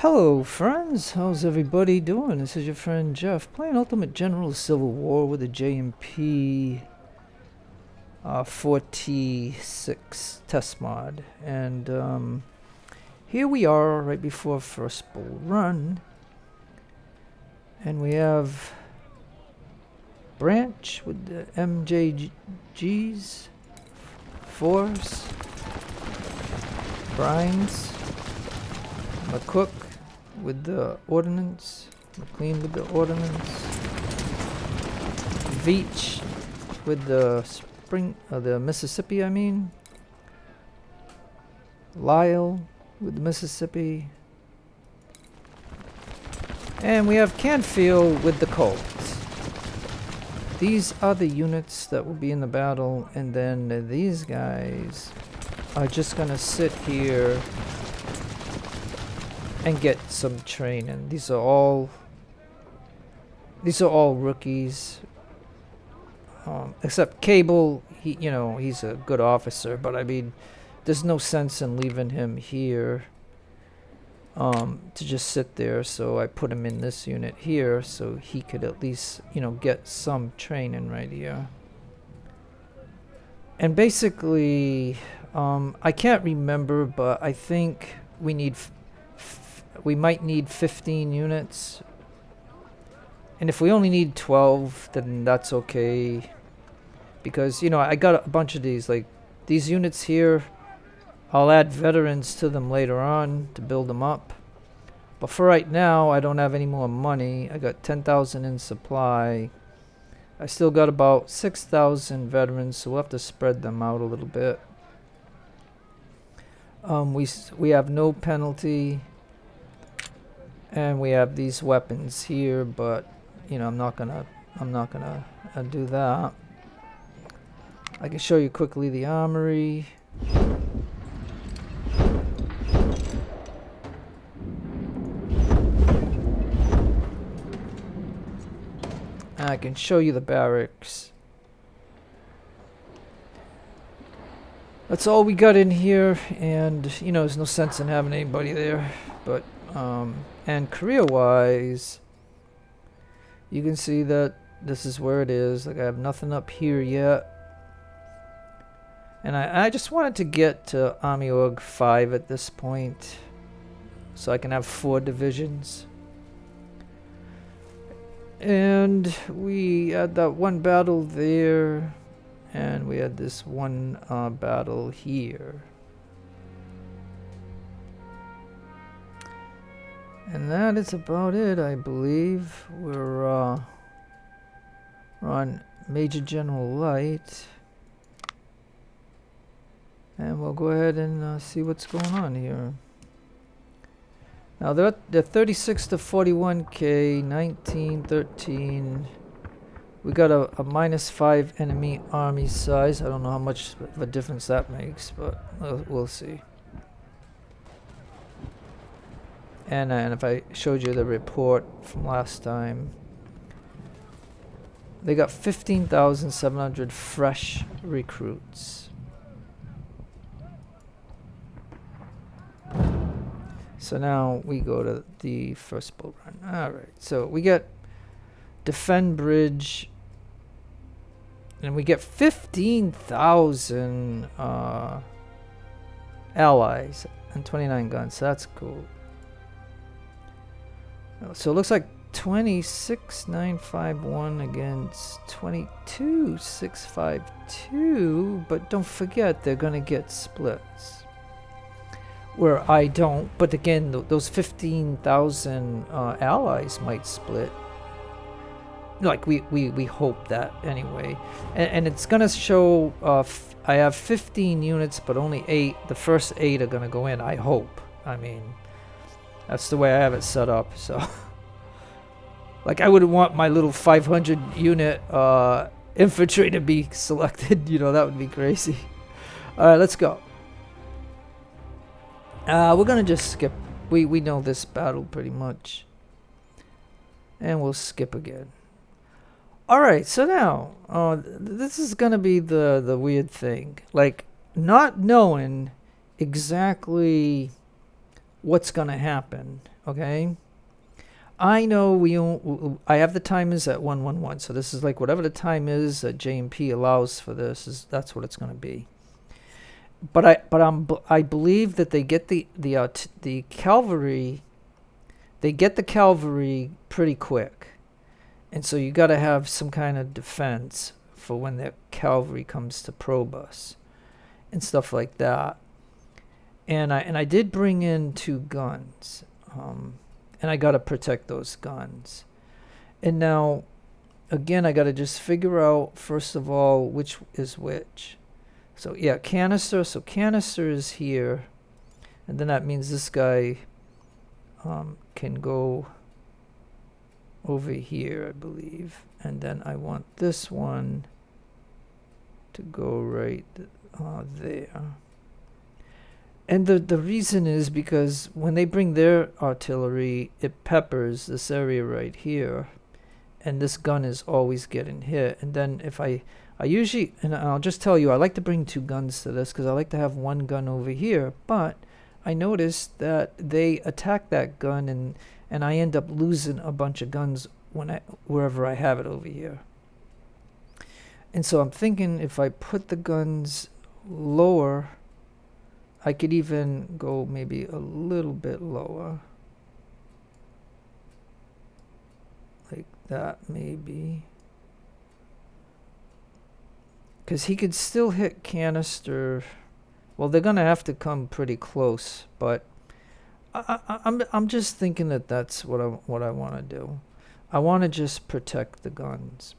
Hello friends, how's everybody doing? This is your friend Jeff playing Ultimate General Civil War with a J&P 4T6 test mod. And here we are right before first bull run. And we have Branch with the MJGs, Force, Brines, McCook with the ordnance, McLean with the ordnance, Veach with the the Mississippi, Lyle with the Mississippi, and we have Canfield with the Colts. These are the units that will be in the battle, and then these guys are just gonna sit here and get some training. These are all rookies, except Cable. He's a good officer, but I mean, there's no sense in leaving him here to just sit there. So I put him in this unit here, so he could at least get some training right here. And basically, I can't remember, but I think we might need 15 units, and if we only need 12, then that's okay, because I got a bunch of these, like these units here. I'll add veterans to them later on to build them up, but for right now I don't have any more money. I got 10,000 in supply. I still got about 6,000 veterans, so we'll have to spread them out a little bit. We have no penalty. And we have these weapons here, but I'm not gonna do that. I can show you quickly the armory. And I can show you the barracks. That's all we got in here, and there's no sense in having anybody there, but and career-wise, you can see that this is where it is. Like, I have nothing up here yet. And I just wanted to get to Army Org 5 at this point, so I can have 4 divisions. And we had that one battle there, and we had this one battle here. And that is about it, I believe. We're on Major General Light. And we'll go ahead and see what's going on here. Now they're 36 to 41k, 19, 13. We got a -5 enemy army size. I don't know how much of a difference that makes, but we'll see. And if I showed you the report from last time, they got 15,700 fresh recruits. So now we go to the first bull run. Alright, so we get defend bridge, and we get 15,000 allies and 29 guns. So that's cool. So it looks like 26,951 against 22,652, but don't forget they're gonna get splits where I don't. But again, those 15,000 allies might split. Like we hope that anyway, and it's gonna show. I have 15 units, but only 8. The first 8 are gonna go in. I hope. I mean, that's the way I have it set up. So, like, I wouldn't want my little 500 unit infantry to be selected. That would be crazy. All right, let's go. We're gonna just skip. We know this battle pretty much, and we'll skip again. All right, so now this is gonna be the weird thing, like not knowing exactly what's gonna happen okay? I know I have the timers at 111, so this is like whatever the time is that J&P allows for this, that's what it's going to be. But I believe that they get the cavalry, they get the cavalry pretty quick, and so you got to have some kind of defense for when the cavalry comes to probe us and stuff like that. And I did bring in 2 guns, and I got to protect those guns. And now, again, I got to just figure out first of all which is which. So yeah, canister. So canister is here, and then that means this guy can go over here, I believe. And then I want this one to go right there. And the reason is because when they bring their artillery, it peppers this area right here, and this gun is always getting hit. And then if I usually, and I'll just tell you, I like to bring 2 guns to this because I like to have 1 gun over here, but I noticed that they attack that gun, and I end up losing a bunch of guns wherever I have it over here. And so I'm thinking if I put the guns lower, I could even go maybe a little bit lower. Like that maybe. Because he could still hit canister. Well, they're going to have to come pretty close, but I'm just thinking that that's what I want to do. I want to just protect the guns.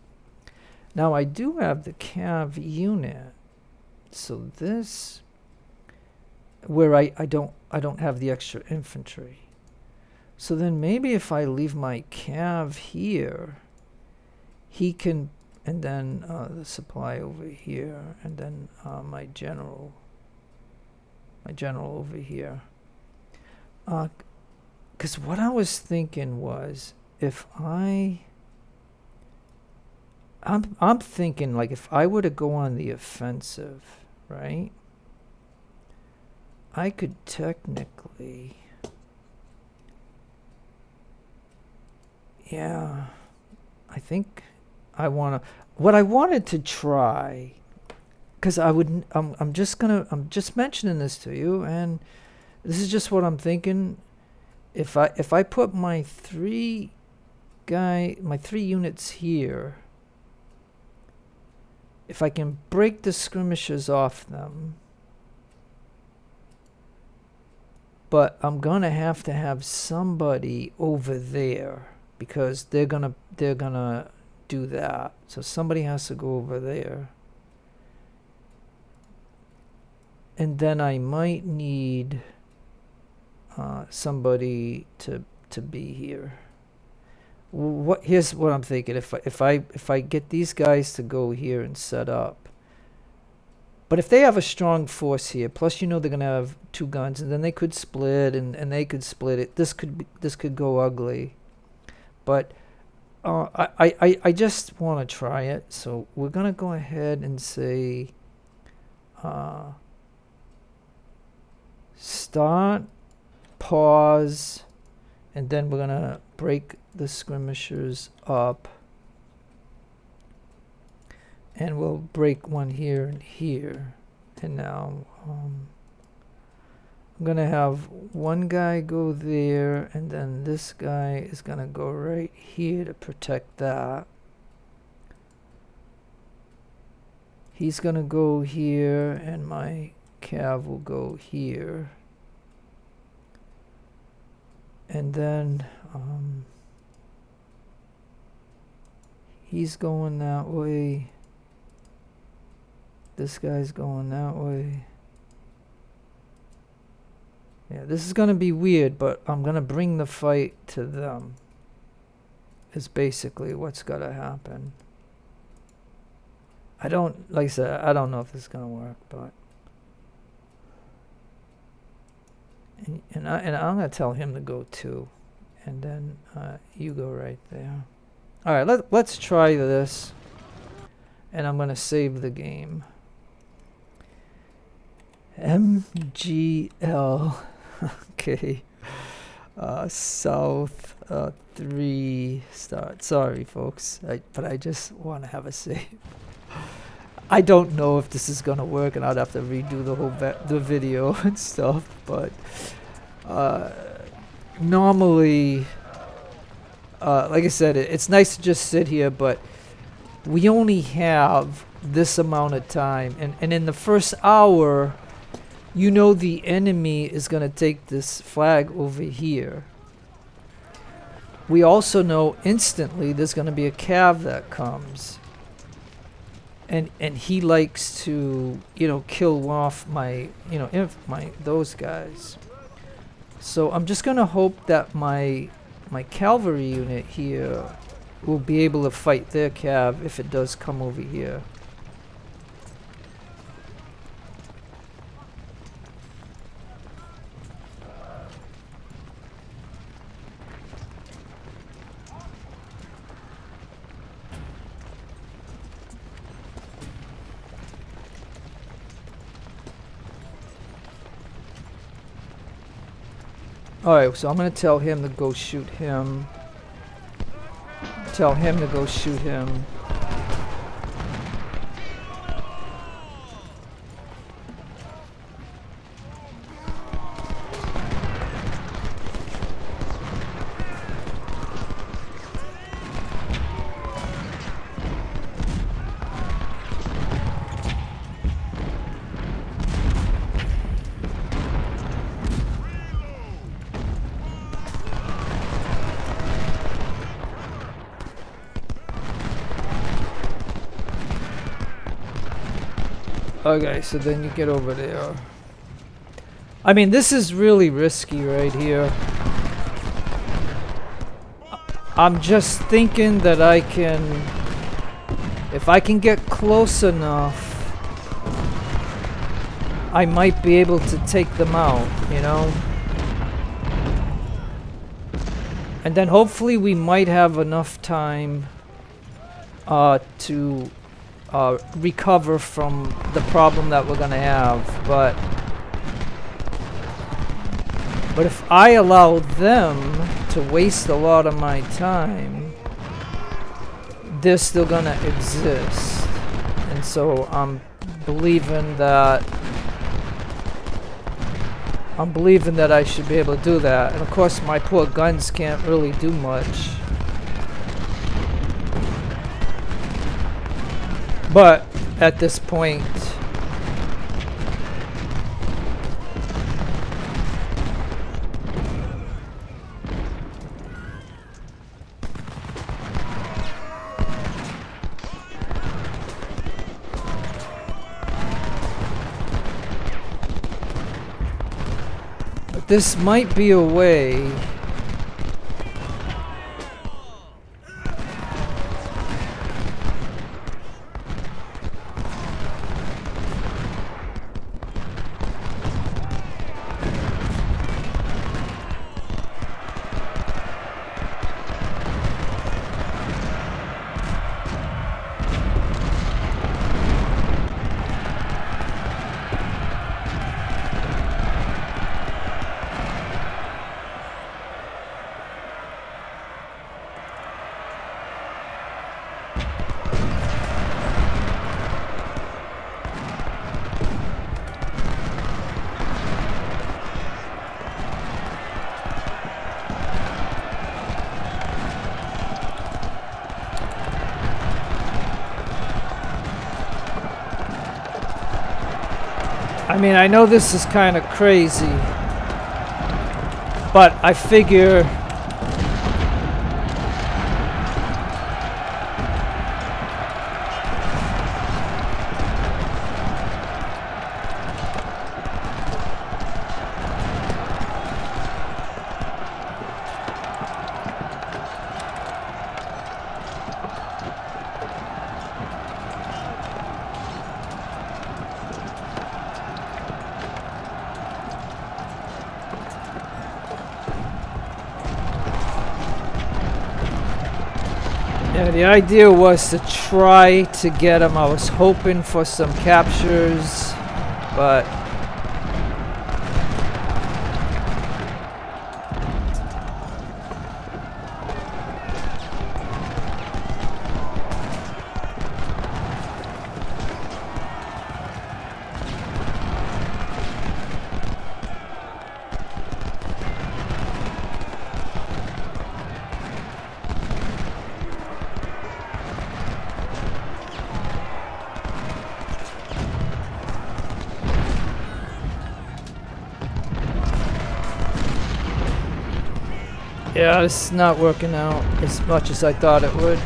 Now I do have the cav unit. So this, where I don't have the extra infantry. So then maybe if I leave my cav here, he can, and then the supply over here, and then my general over here. Because what I was thinking was, if I'm thinking like if I were to go on the offensive, right? I could technically, yeah, I think what I wanted to try, because I'm just mentioning this to you, and this is just what I'm thinking. If I put my 3 units here, if I can break the skirmishers off them, but I'm gonna have to have somebody over there because they're gonna do that. So somebody has to go over there. And then I might need somebody to be here. Here's what I'm thinking. If I get these guys to go here and set up, but if they have a strong force here, plus they're gonna have 2 guns, and then they could split, and they could split it. This could go ugly, but I just want to try it. So we're gonna go ahead and say start, pause, and then we're gonna break the skirmishers up, and we'll break one here and here. And now I'm gonna have one guy go there, and then this guy is gonna go right here to protect that. He's gonna go here, and my cav will go here. And then he's going that way. This guy's going that way. Yeah, this is going to be weird, but I'm going to bring the fight to them. Is basically what's got to happen. Like I said, I don't know if this is going to work, but and I'm going to tell him to go too, and then you go right there. All right, let's try this, and I'm going to save the game. MGL. Okay. South 3 start. Sorry, folks, but I just want to have a save. I don't know if this is gonna work, and I'd have to redo the whole the video and stuff. But normally, like I said, it's nice to just sit here, but we only have this amount of time, and in the first hour, you know, the enemy is gonna take this flag over here. We also know instantly there's gonna be a cav that comes, and he likes to, you know, kill off my, you know, those guys. So I'm just gonna hope that my cavalry unit here will be able to fight their cav if it does come over here. Alright, so I'm gonna tell him to go shoot him. Tell him to go shoot him. Okay, so then you get over there. I mean, this is really risky right here. I'm just thinking that I can, if I can get close enough, I might be able to take them out, you know? And then hopefully we might have enough time to recover from the problem that we're gonna have, but if I allow them to waste a lot of my time, they're still gonna exist. And so I'm believing that I should be able to do that. And of course my poor guns can't really do much. But at this point, but this might be a way . I mean, I know this is kind of crazy, but I figure the idea was to try to get him. I was hoping for some captures, but Yeah, this is not working out as much as I thought it would.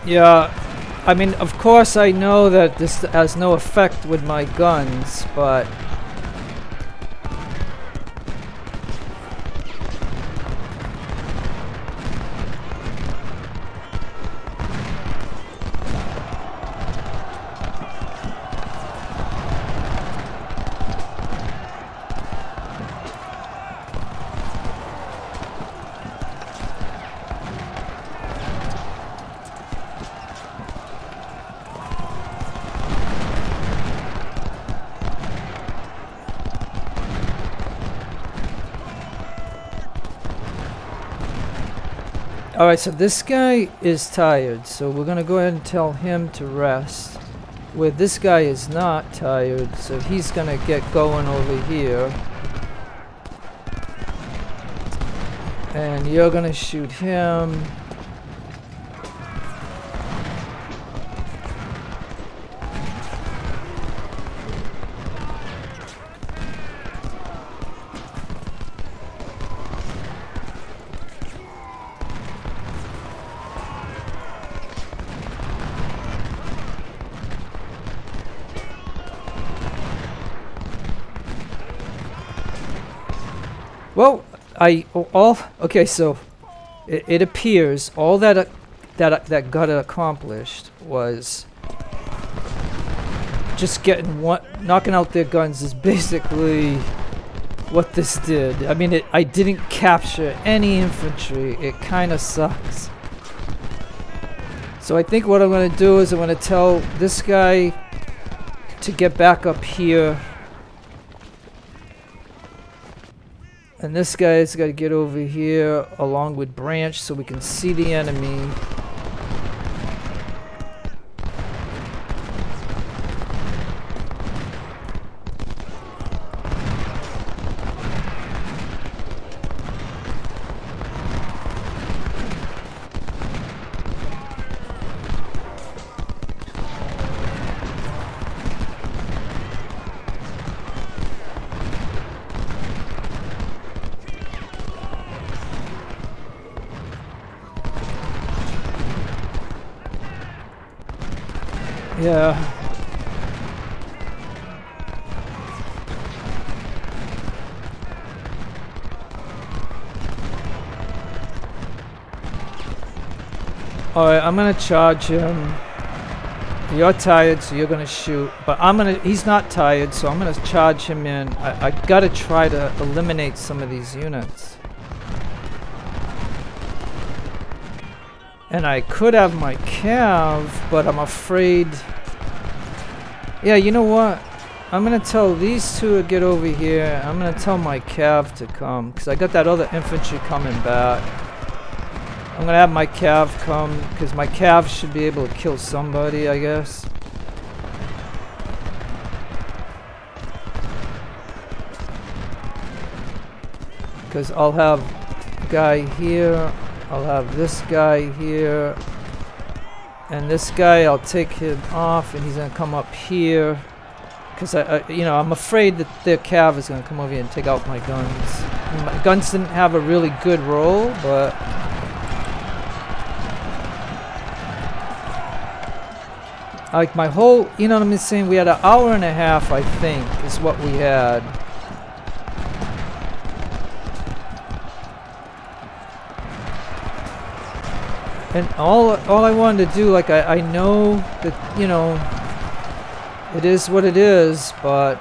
Yeah, I mean, of course I know that this has no effect with my guns, but alright, so this guy is tired, so we're gonna go ahead and tell him to rest. Where this guy is not tired, so he's gonna get going over here. And you're gonna shoot him. Well, okay, so it appears all that got accomplished was just knocking out their guns is basically what this did. I mean, I didn't capture any infantry. It kind of sucks. So I think what I'm going to do is I'm going to tell this guy to get back up here. And this guy's got to get over here along with Branch so we can see the enemy. Yeah. Alright, I'm gonna charge him. You're tired, so you're gonna shoot. But he's not tired, so I'm gonna charge him in. I gotta try to eliminate some of these units. And I could have my cav, but I'm afraid... Yeah, you know what? I'm gonna tell these two to get over here. I'm gonna tell my cav to come, because I got that other infantry coming back. I'm gonna have my cav come, because my cav should be able to kill somebody, I guess. Because I'll have a guy here. I'll have this guy here, and this guy I'll take him off, and he's gonna come up here, because I'm afraid that their cav is gonna come over here and take out my guns. My guns didn't have a really good roll, but like my whole, you know what I'm saying? We had an hour and a half, I think, is what we had. And all I wanted to do, like, I know that, you know, it is what it is, but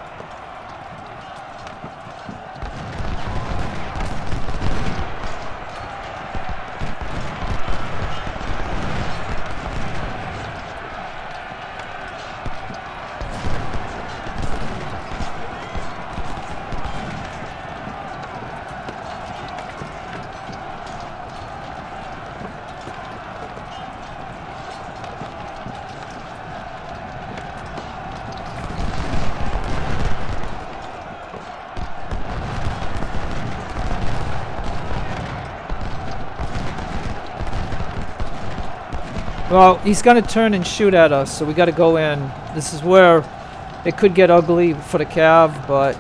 Well, he's gonna turn and shoot at us, so we gotta go in. This is where it could get ugly for the Cav, but...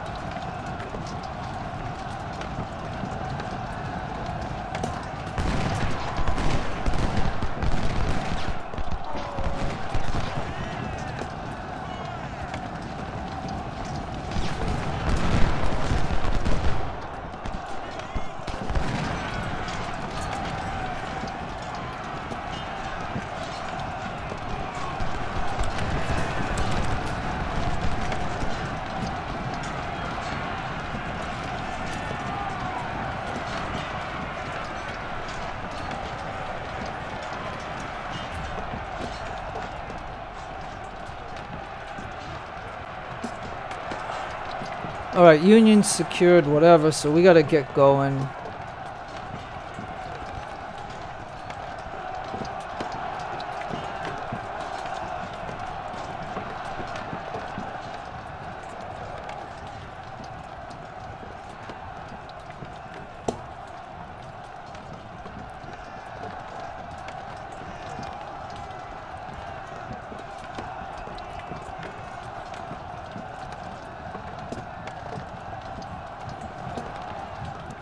Alright, Union secured, whatever, so we gotta get going.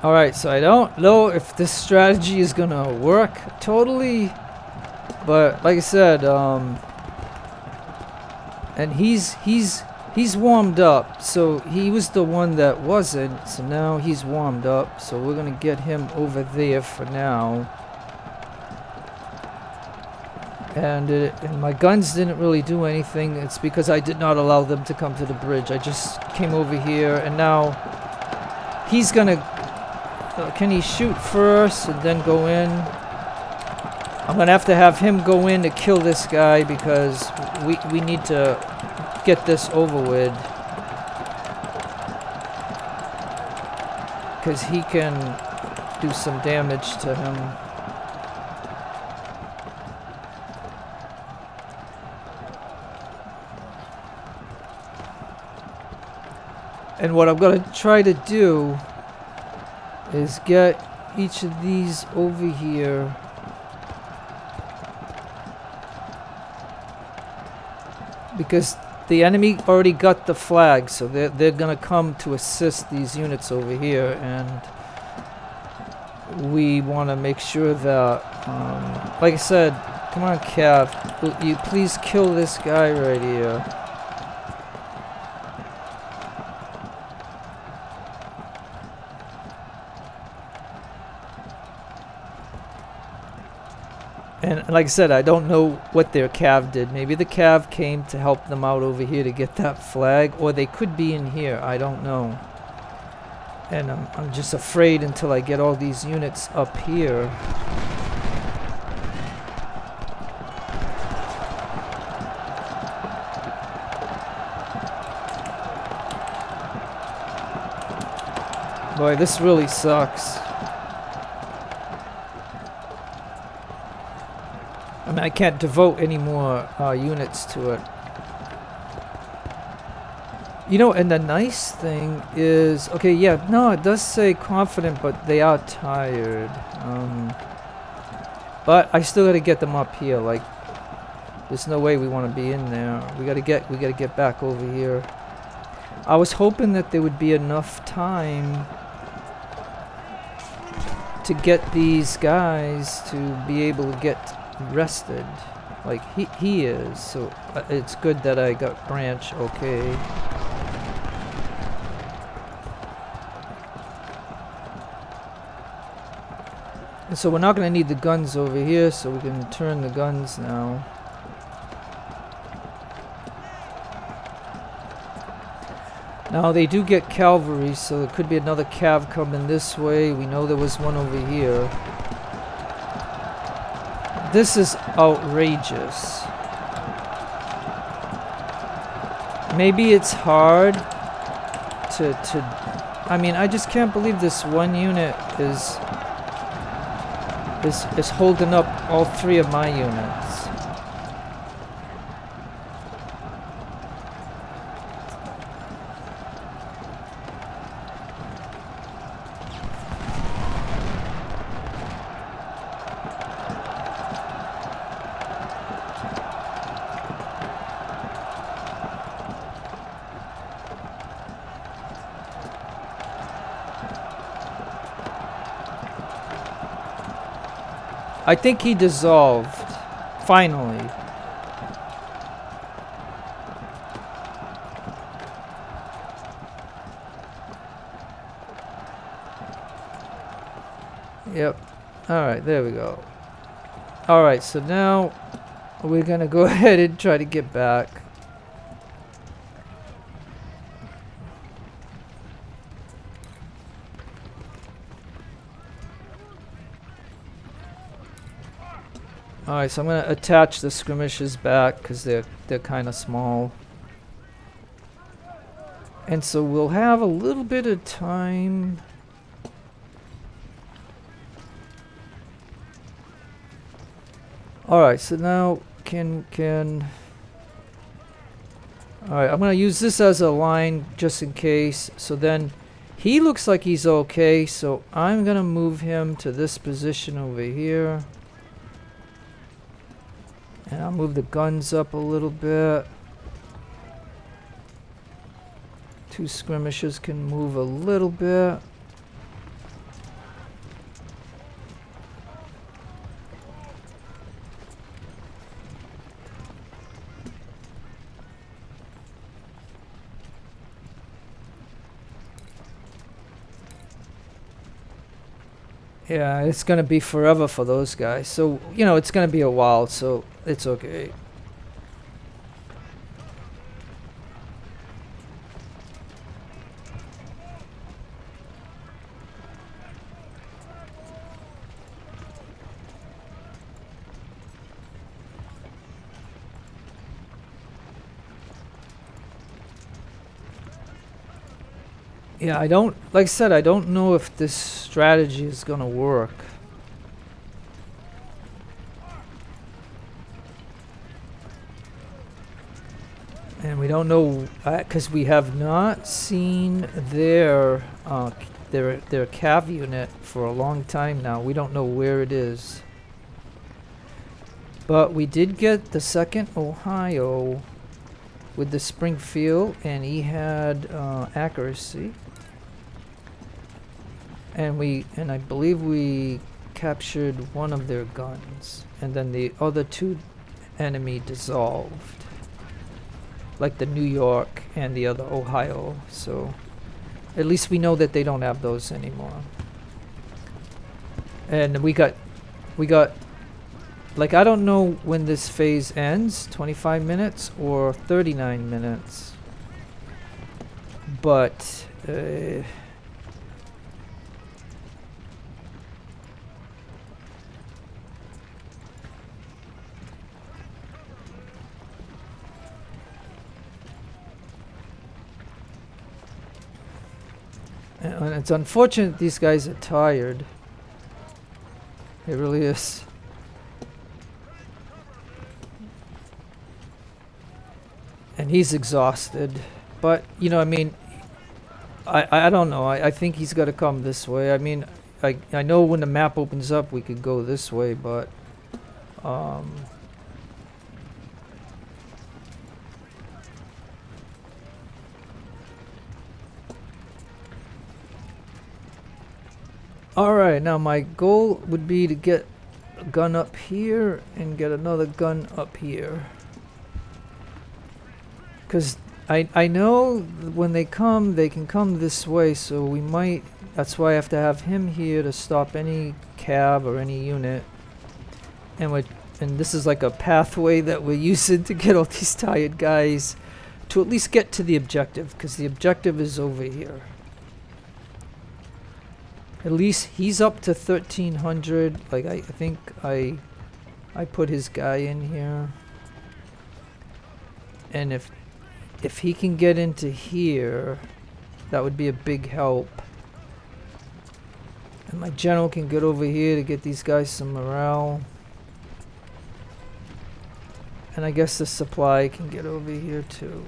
Alright, so I don't know if this strategy is gonna work totally, but like I said, and he's warmed up, so he was the one that wasn't, so now he's warmed up, so we're gonna get him over there for now. And my guns didn't really do anything. It's because I did not allow them to come to the bridge. I just came over here, and now he's gonna... can he shoot first and then go in? I'm gonna have to have him go in to kill this guy because we need to get this over with. Because he can do some damage to him. And what I'm gonna try to do is get each of these over here. Because the enemy already got the flag, so they're gonna come to assist these units over here, and we want to make sure that, like I said, come on, Cav, will you please kill this guy right here? And like I said, I don't know what their Cav did. Maybe the Cav came to help them out over here to get that flag, or they could be in here. I don't know. And I'm just afraid until I get all these units up here. Boy, this really sucks. I mean, I can't devote any more units to it. You know, and the nice thing is... Okay, yeah, no, it does say confident, but they are tired. But I still gotta get them up here. Like, there's no way we want to be in there. We gotta get back over here. I was hoping that there would be enough time to get these guys to be able to get rested like he is, so it's good that I got Branch okay. And so we're not going to need the guns over here, so we can turn the guns now. Now they do get cavalry, so there could be another Cav coming this way. We know there was one over here. This is outrageous. Maybe it's hard to I mean, I just can't believe this one unit is holding up all three of my units. I think he dissolved. Finally. Yep. Alright, there we go. Alright, so now we're gonna go ahead and try to get back. Alright, so I'm gonna attach the skirmishers back because they're kind of small. And so we'll have a little bit of time. Alright, so now can alright, I'm gonna use this as a line just in case. So then he looks like he's okay, so I'm gonna move him to this position over here. And I'll move the guns up a little bit. Two skirmishers can move a little bit. Yeah, it's gonna be forever for those guys. So, you know, it's gonna be a while, so it's okay. Yeah, I don't, like I said, I don't know if this strategy is gonna work. And we don't know, because we have not seen their cav unit for a long time now. We don't know where it is. But we did get the 2nd Ohio with the Springfield, and he had accuracy. And I believe we captured one of their guns, and then the other two enemy dissolved, like the New York and the other Ohio. So at least we know that they don't have those anymore. And we got like, I don't know when this phase ends, 25 minutes or 39 minutes, but and it's unfortunate these guys are tired. It really is. And he's exhausted. But, you know, I mean, I don't know. I think he's got to come this way. I mean, I know when the map opens up we could go this way, but alright, now my goal would be to get a gun up here and get another gun up here. Because I know when they can come this way, so we might, that's why I have to have him here to stop any cab or any unit. And this is like a pathway that we're using to get all these tired guys to at least get to the objective, because the objective is over here. At least he's up to 1300. Like, I think I put his guy in here. And if he can get into here, that would be a big help. And my general can get over here to get these guys some morale. And I guess the supply can get over here too.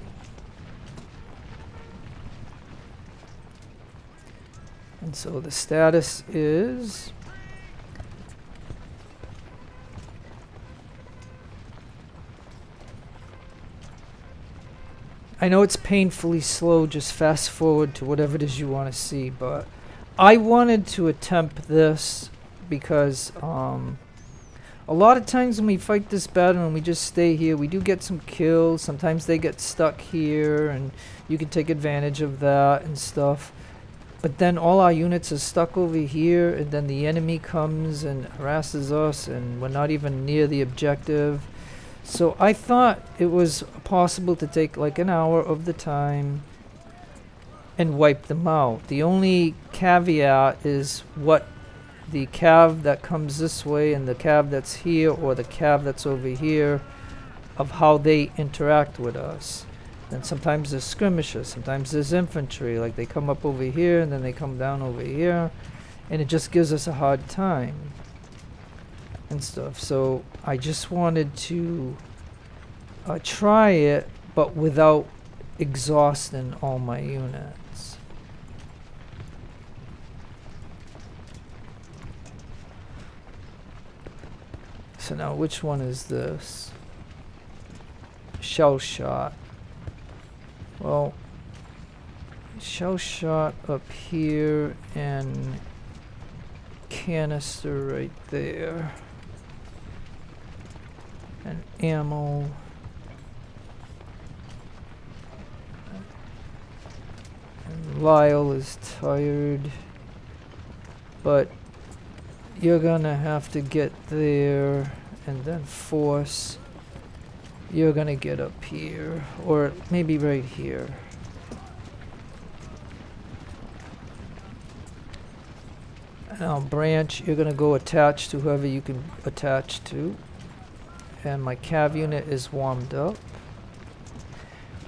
And so the status is I know it's painfully slow, just fast forward to whatever it is you want to see, but I wanted to attempt this because A lot of times when we fight this battle and we just stay here, we do get some kills. Sometimes they get stuck here, and you can take advantage of that and stuff. But then all our units are stuck over here, and then the enemy comes and harasses us, and we're not even near the objective. So I thought it was possible to take like an hour of the time and wipe them out. The only caveat is what the cav that comes this way and the cav that's here, or the cav that's over here, of how they interact with us. And sometimes there's skirmishers, sometimes there's infantry, like they come up over here and then they come down over here, and it just gives us a hard time and stuff. So I just wanted to try it, but without exhausting all my units. So now which one is this? Shell shot. Well, shell shot up here and canister right there. And ammo. And Lyle is tired. But you're gonna have to get there, and then Force. You're gonna get up here, or maybe right here. Now Branch, you're gonna go attach to whoever you can attach to. And my cav unit is warmed up.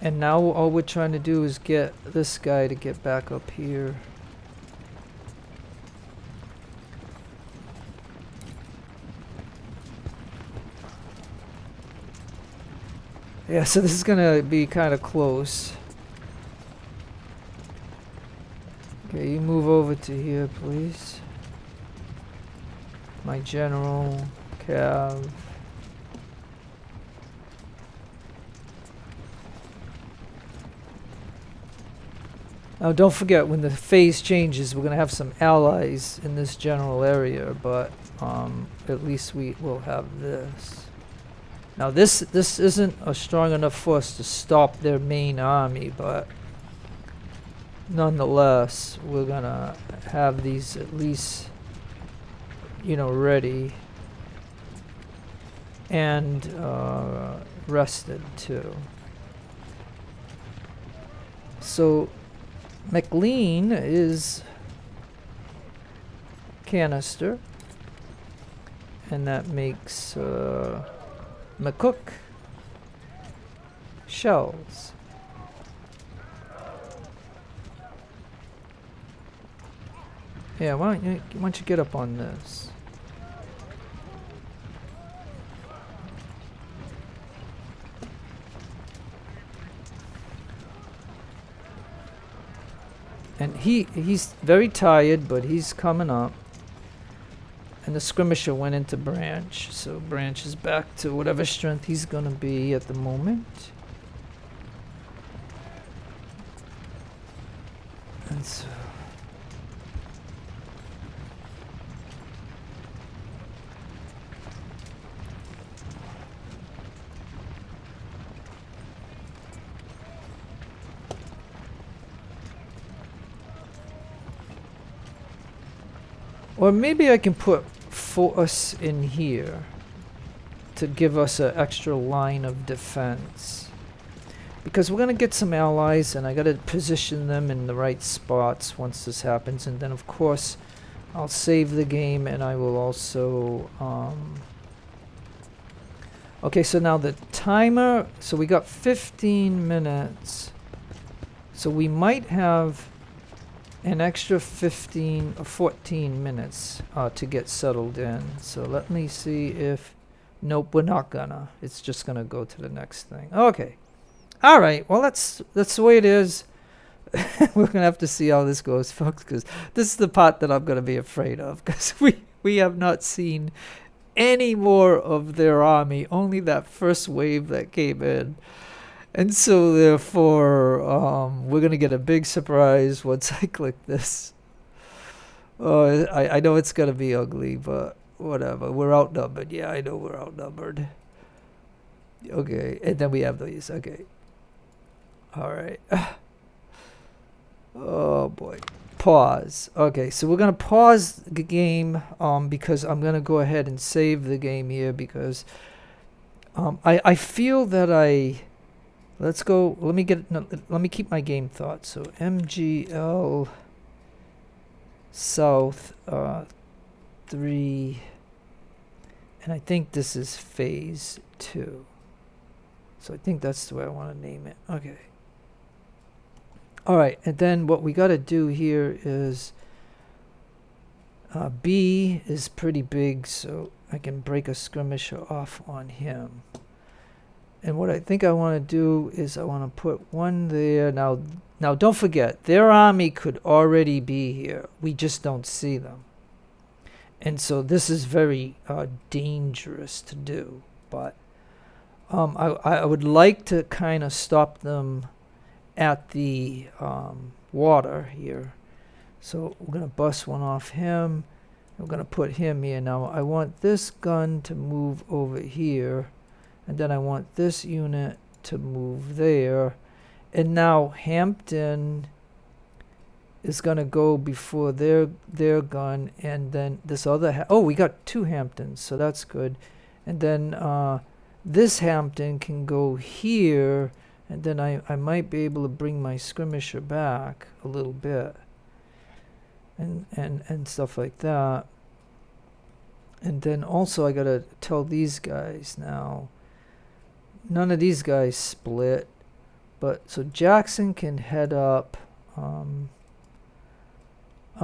And now all we're trying to do is get this guy to get back up here. Yeah, so this is gonna be kind of close. Okay, you move over to here, please. My General, Cav. Now don't forget, when the phase changes, we're gonna have some allies in this general area, but at least we will have this. Now this isn't a strong enough force to stop their main army, but nonetheless we're gonna have these at least, you know, ready and rested too. So McLean is canister, and that makes McCook shells. Yeah, why don't you get up on this? And he's very tired, but he's coming up. And the skirmisher went into Branch, so Branch is back to whatever strength he's gonna be at the moment. And so or maybe I can put Force in here to give us an extra line of defense, because we're gonna get some allies, and I gotta position them in the right spots once this happens. And then of course I'll save the game, and I will also okay, so now the timer, so we got 15 minutes, so we might have an extra 15 or 14 minutes to get settled in. So let me see if, nope, we're not gonna. It's just gonna go to the next thing. Okay. All right. Well, that's the way it is. We're gonna have to see how this goes, folks, because this is the part that I'm gonna be afraid of, because we have not seen any more of their army, only that first wave that came in. And so therefore, we're going to get a big surprise once I click this. I know it's going to be ugly, but whatever. We're outnumbered. Yeah, I know we're outnumbered. Okay, and then we have these. Okay. All right. Oh boy. Pause. Okay, so we're gonna pause the game because I'm gonna go ahead and save the game here because I feel that let's go. Let me keep my game thoughts. So MGL South 3, and I think this is phase 2. So I think that's the way I want to name it. Okay. All right, and then what we got to do here is B is pretty big, so I can break a skirmisher off on him. And what I think I want to do is I want to put one there. Now don't forget, their army could already be here. We just don't see them. And so this is very dangerous to do. But I would like to kind of stop them at the water here. So we're going to bust one off him. We're going to put him here. Now I want this gun to move over here. And then I want this unit to move there. And now Hampton is going to go before their gun. And then this other... oh, we got 2 Hamptons, so that's good. And then this Hampton can go here. And then I might be able to bring my skirmisher back a little bit. And stuff like that. And then also I got to tell these guys now... none of these guys split, but so Jackson can head up. I'm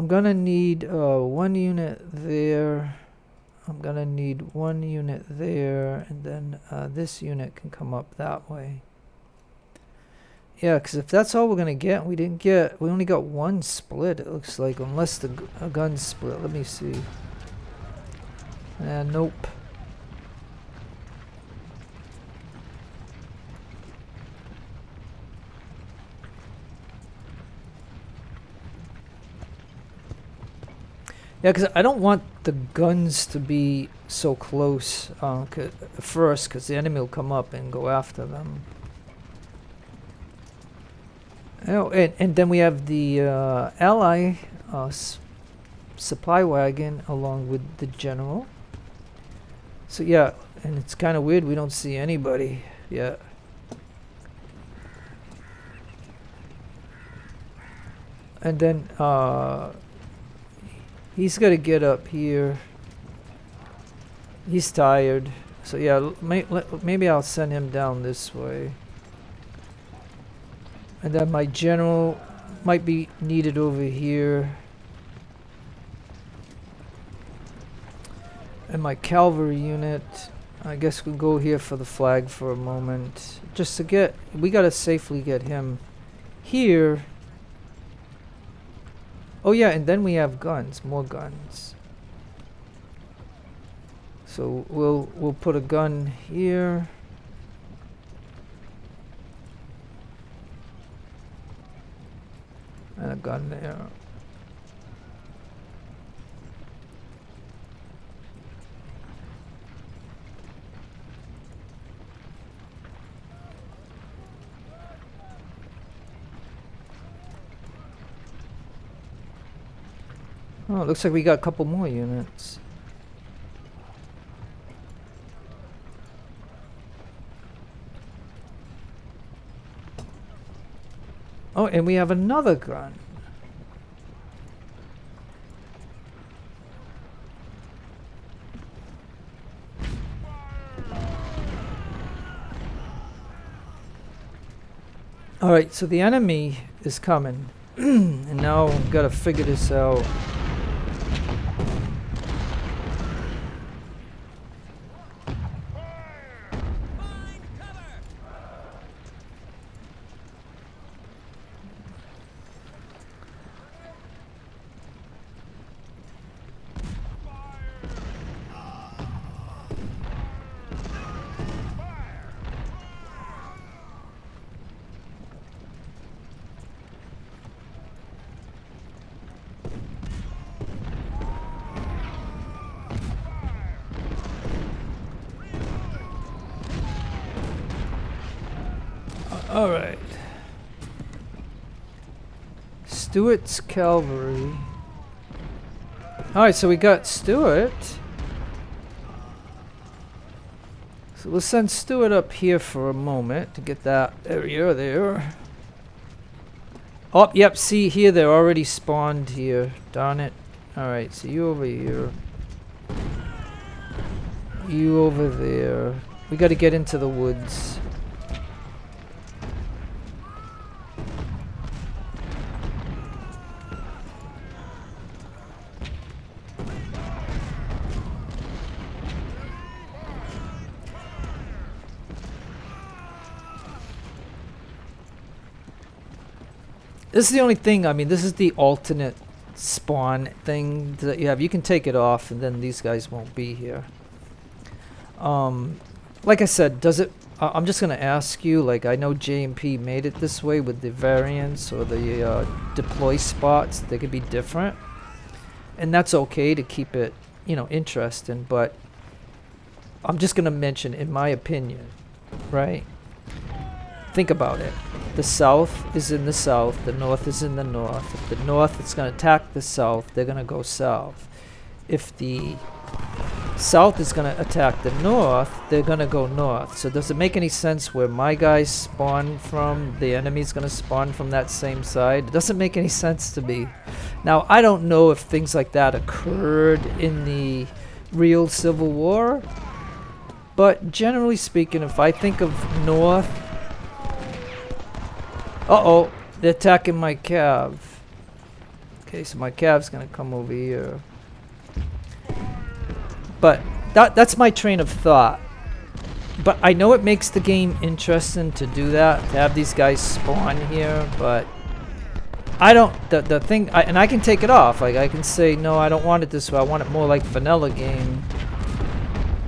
gonna need 1 unit there. I'm gonna need 1 unit there, and then this unit can come up that way. Yeah, because if that's all we're gonna get, we only got 1 split. It looks like, unless the gun split. Let me see. Nope. Yeah, because I don't want the guns to be so close first, because the enemy will come up and go after them. Oh, and then we have the ally supply wagon along with the general. So yeah, and it's kind of weird we don't see anybody yet. And then he's got to get up here. He's tired. So yeah, maybe I'll send him down this way. And then my general might be needed over here. And my cavalry unit, I guess we'll go here for the flag for a moment. Just to get, we got to safely get him here. Oh yeah, and then we have guns, more guns. So we'll put a gun here. And a gun there. Oh, it looks like we got a couple more units. Oh, and we have another gun. Alright, so the enemy is coming. And now we've got to figure this out. All right. Stewart's cavalry. All right, so we got Stewart. So we'll send Stewart up here for a moment to get that area there. Oh, yep, see here, they're already spawned here. Darn it. Alright, so you over here. You over there. We gotta get into the woods. This is the only thing, I mean, this is the alternate spawn thing that you have. You can take it off and then these guys won't be here. Like I said, does it, I'm just going to ask you, like I know J&P made it this way with the variants or the deploy spots. They could be different. And that's okay to keep it, you know, interesting, but I'm just going to mention, in my opinion, right? Think about it. The south is in the south, the north is in the north. If the north is going to attack the south, they're going to go south. If the south is going to attack the north, they're going to go north. So does it make any sense where my guys spawn from, the enemy's going to spawn from that same side? It doesn't make any sense to me. Now, I don't know if things like that occurred in the real Civil War, but generally speaking, if I think of north, uh-oh, they're attacking my cav. Okay, so my cav's gonna come over here. But that's my train of thought. But I know it makes the game interesting to do that, to have these guys spawn here, but I don't, the thing, and I can take it off. Like, I can say, no, I don't want it this way. I want it more like vanilla game.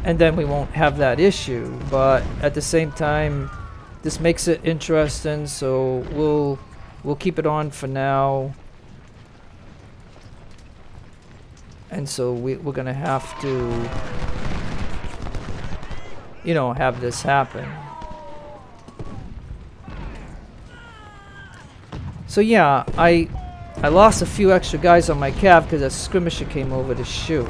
And then we won't have that issue. But at the same time, this makes it interesting, so we'll keep it on for now. And so we're gonna have to, you know, have this happen. So yeah, I lost a few extra guys on my cav because a skirmisher came over to shoot.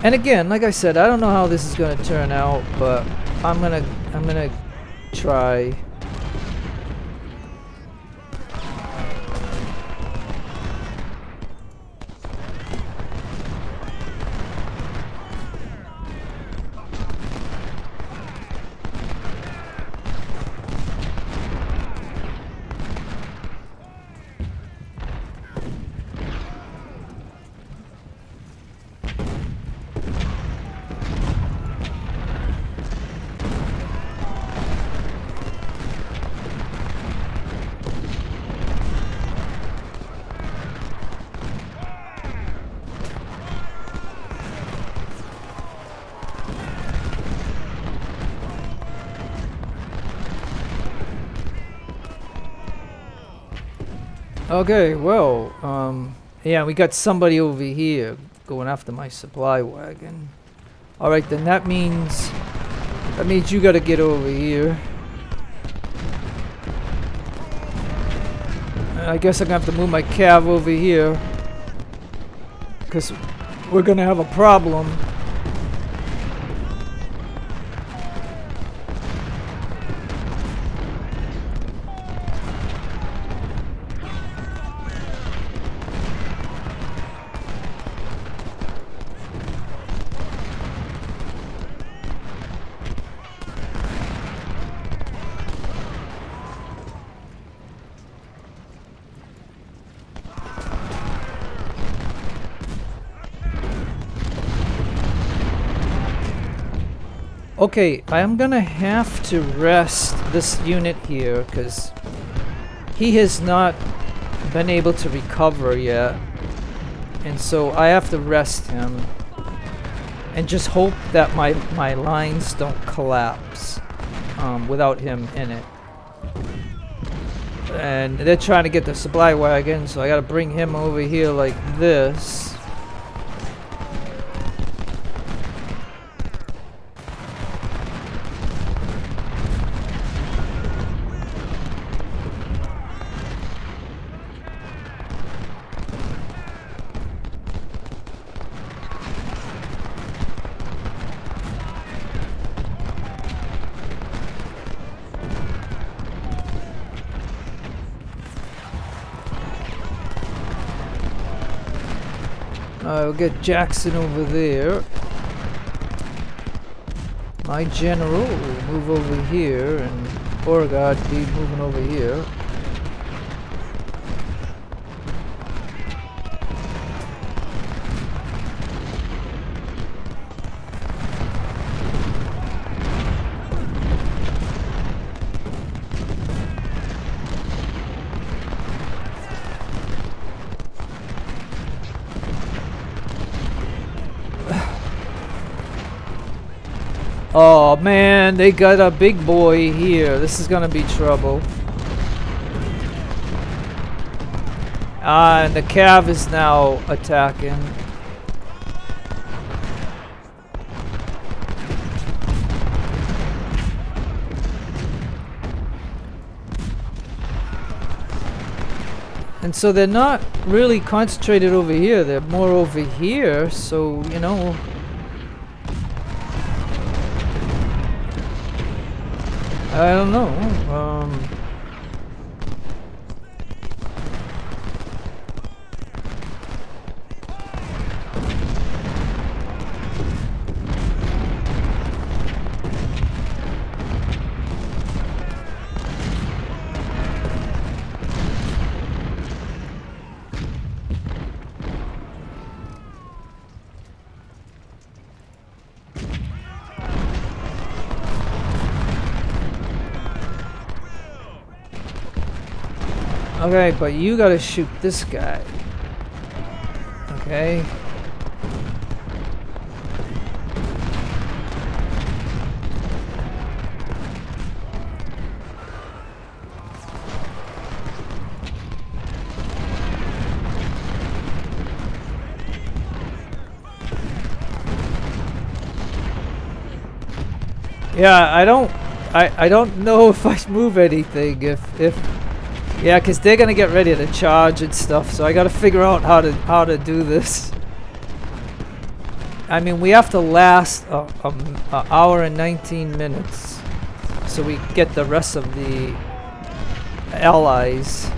And again, like I said, I don't know how this is gonna turn out, but I'm gonna try. Okay, well, yeah, we got somebody over here going after my supply wagon. Alright, then that means you gotta get over here. I guess I'm gonna have to move my cav over here, because we're gonna have a problem. Okay, I'm gonna have to rest this unit here because he has not been able to recover yet, and so I have to rest him and just hope that my lines don't collapse without him in it. And they're trying to get the supply wagon, so I gotta bring him over here like this. We'll get Jackson over there. My general will move over here, and Beauregard be moving over here. Oh man, they got a big boy here. This is gonna be trouble. And the Cav is now attacking. And so they're not really concentrated over here, they're more over here, so, you know. I don't know. Okay, but you gotta shoot this guy. Okay. Yeah, I don't know if I move anything if yeah, because they're gonna get ready to charge and stuff, so I gotta figure out how to do this. I mean, we have to last an hour and 19 minutes, so we get the rest of the allies.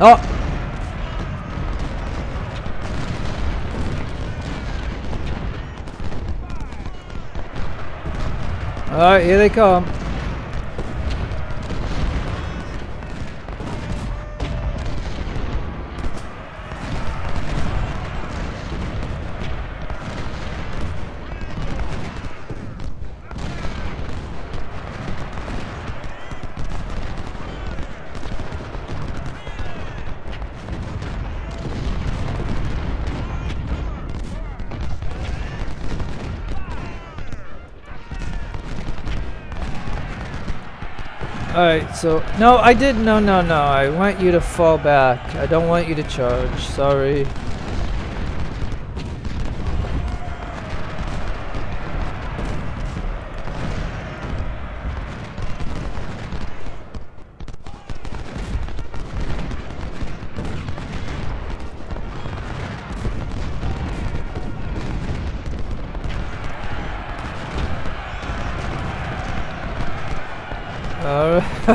Oh! Alright, here they come. Alright, so no, I didn't. No. I want you to fall back. I don't want you to charge. Sorry.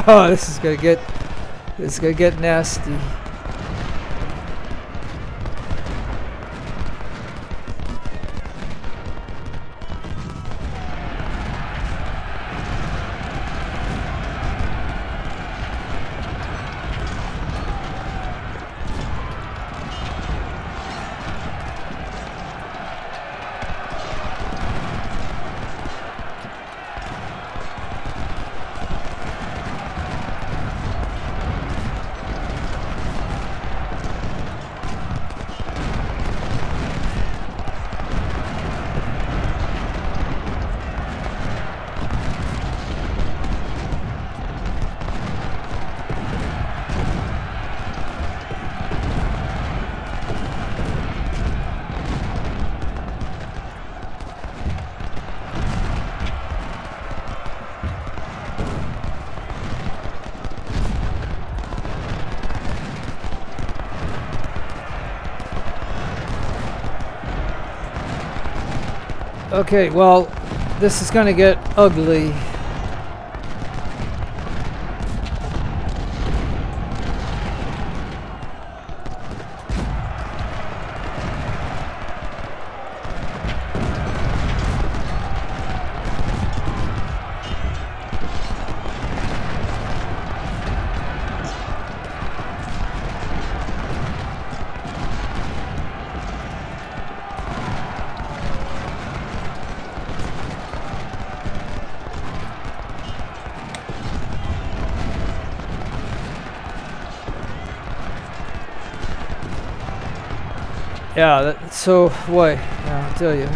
Oh, this is gonna get nasty. Okay, well, this is gonna get ugly. Yeah, so what? Yeah, I'll tell you.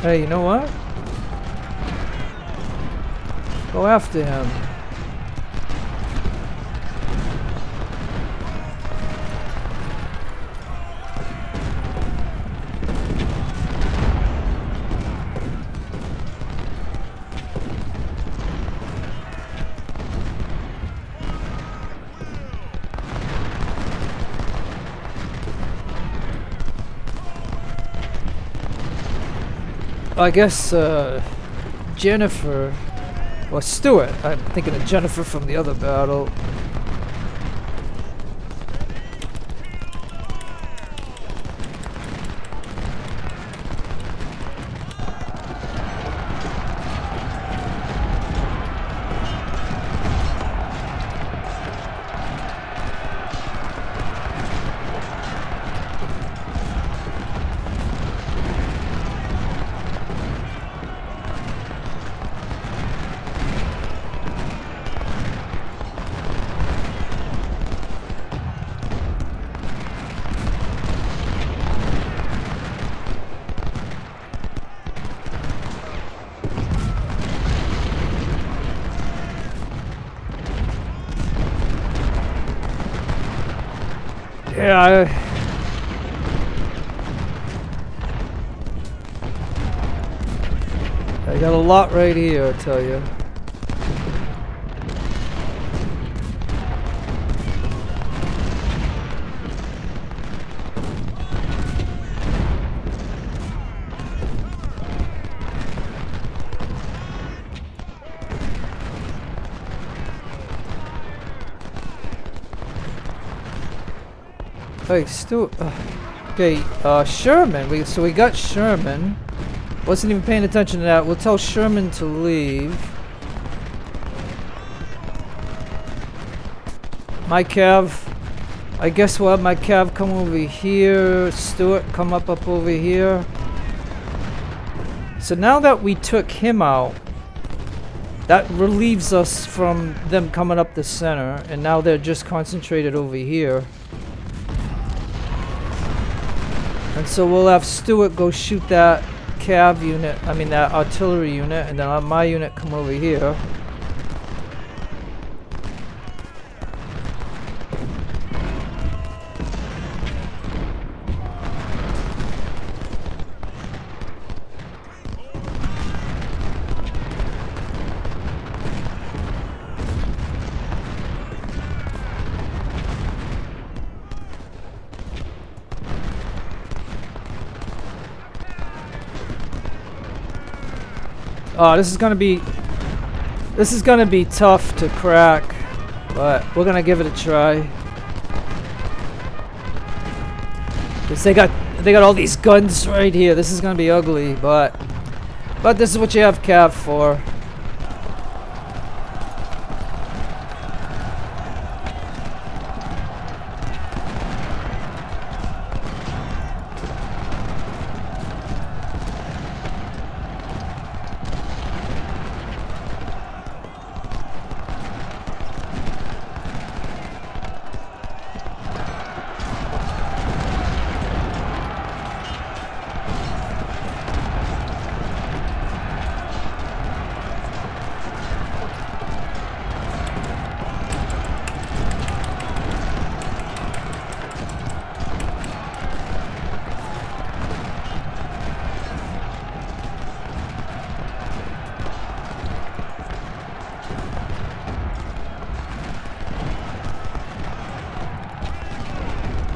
Hey, you know what? Go after him. I guess Jennifer, or Stuart. I'm thinking of Jennifer from the other battle. Yeah, I got a lot right here, I tell you. Hey, Stuart. Okay, Sherman. So we got Sherman. Wasn't even paying attention to that. We'll tell Sherman to leave. My Cav. I guess we'll have my Cav come over here. Stuart, come up over here. So now that we took him out, that relieves us from them coming up the center. And now they're just concentrated over here. And so we'll have Stuart go shoot that Cav unit, I mean that artillery unit, and then I'll have my unit come over here. Oh, this is gonna be tough to crack, but we're gonna give it a try. Cause they got all these guns right here. This is gonna be ugly, but this is what you have Cav for.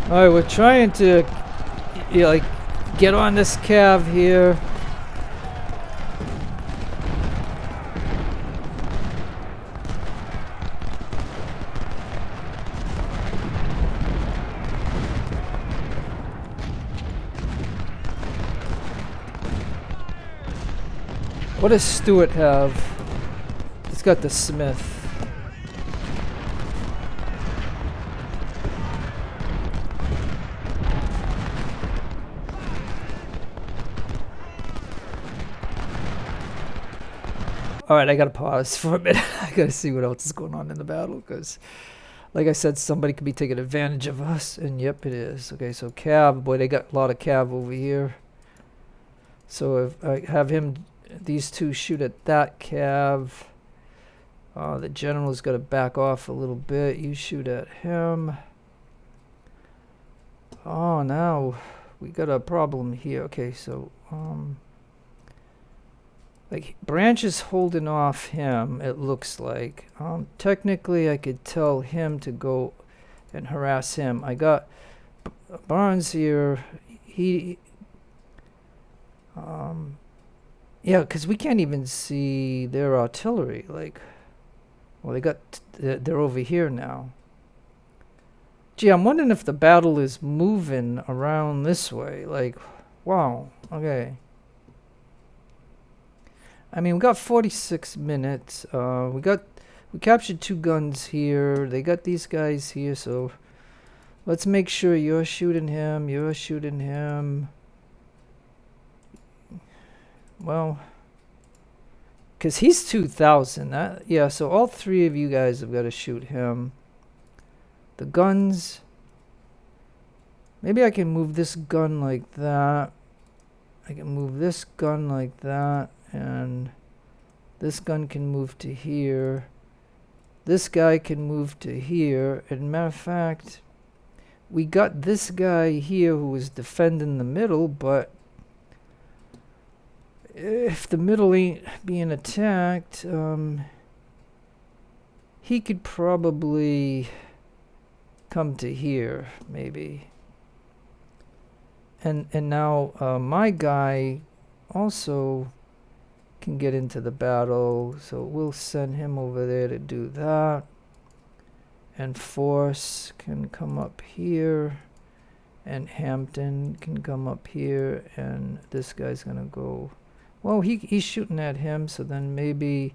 Alright, we're trying to like get on this Cav here. What does Stuart have? He's got the Smith. Alright, I gotta pause for a minute. I gotta see what else is going on in the battle, because, like I said, somebody could be taking advantage of us, and yep, it is. Okay, so Cav, boy, they got a lot of Cav over here. So if I have him, these two shoot at that Cav. The General's got to back off a little bit. You shoot at him. Oh, now we got a problem here. Okay, so like Branch is holding off him, it looks like. Technically I could tell him to go and harass him. I got Barnes here. He yeah, because we can't even see their artillery. Like, well, they got they're over here now. Gee, I'm wondering if the battle is moving around this way. Like, wow. Okay. I mean, we got 46 minutes. We captured 2 guns here. They got these guys here, so let's make sure you're shooting him. You're shooting him. Well, because he's 2,000. Yeah, so all 3 of you guys have got to shoot him. The guns. Maybe I can move this gun like that. I can move this gun like that. And this gun can move to here. This guy can move to here. And matter of fact, we got this guy here who was defending the middle, but if the middle ain't being attacked, he could probably come to here, maybe. And now my guy also can get into the battle, so we'll send him over there to do that. And Force can come up here, and Hampton can come up here, and this guy's gonna go. Well, he's shooting at him, so then maybe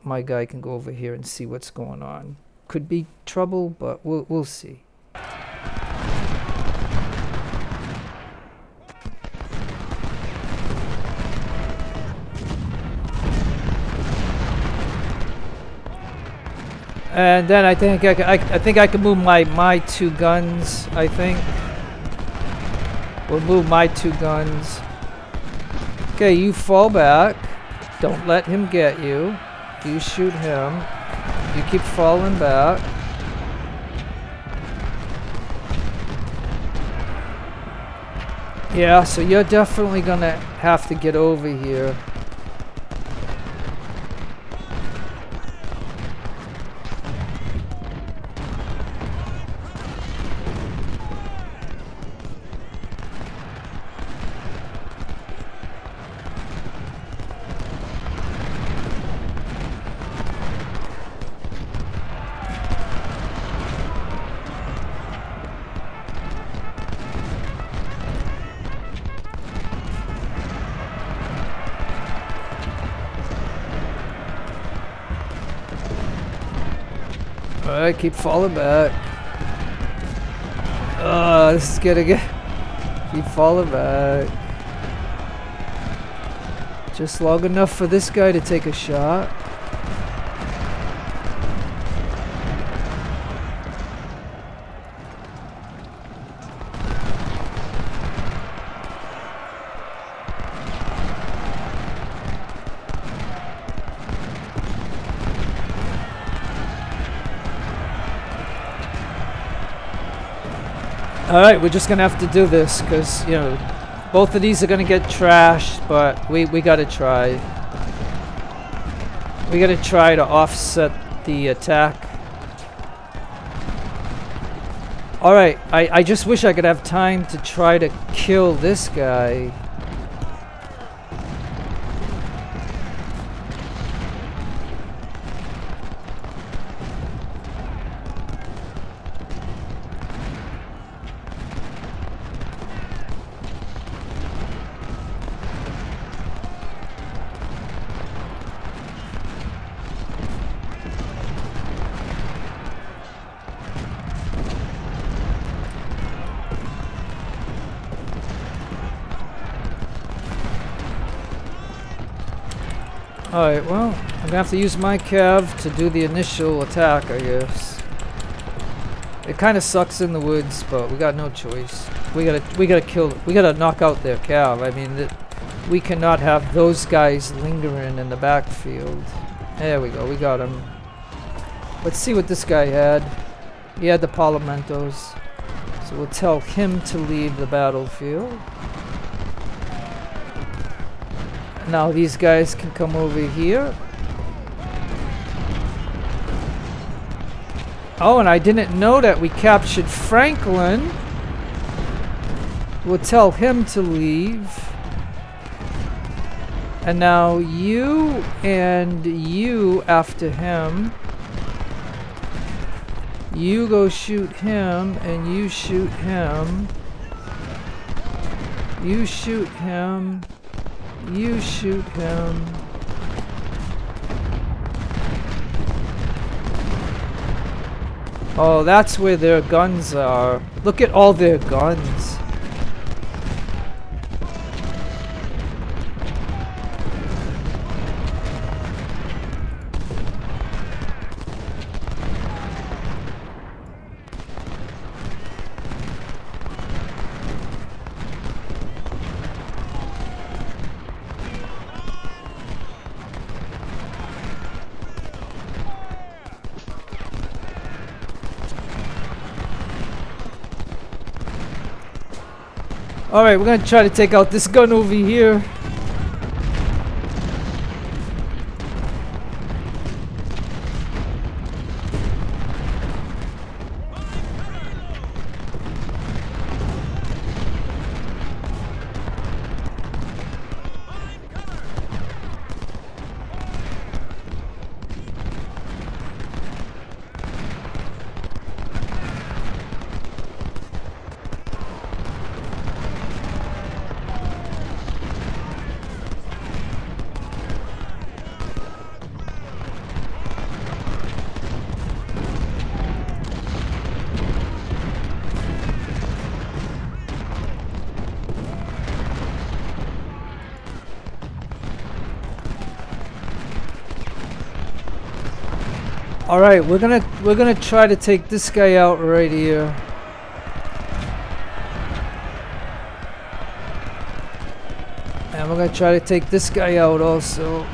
my guy can go over here and see what's going on. Could be trouble, but we'll see. And then I think I can move my 2 guns. I think we'll move my 2 guns. Okay, you fall back. Don't let him get you. You shoot him. You keep falling back. Yeah, so you're definitely gonna have to get over here. Alright, keep falling back. This is gonna get. Keep falling back. Just long enough for this guy to take a shot. Alright, we're just gonna have to do this, because, you know, both of these are gonna get trashed, but we gotta try. We gotta try to offset the attack. Alright, I just wish I could have time to try to kill this guy. Alright, well, I'm gonna have to use my cav to do the initial attack, I guess. It kind of sucks in the woods, but we got no choice. We gotta knock out their cav. I mean, we cannot have those guys lingering in the backfield. There we go, we got him. Let's see what this guy had. He had the Parlamentos. So we'll tell him to leave the battlefield. Now these guys can come over here. Oh, and I didn't know that we captured Franklin. We'll tell him to leave. And now you and you after him. You go shoot him and you shoot him. You shoot him. You shoot him. Oh, that's where their guns are. Look at all their guns. Alright, we're gonna try to take out this gun over here. All right, we're gonna try to take this guy out right here. And we're gonna try to take this guy out also.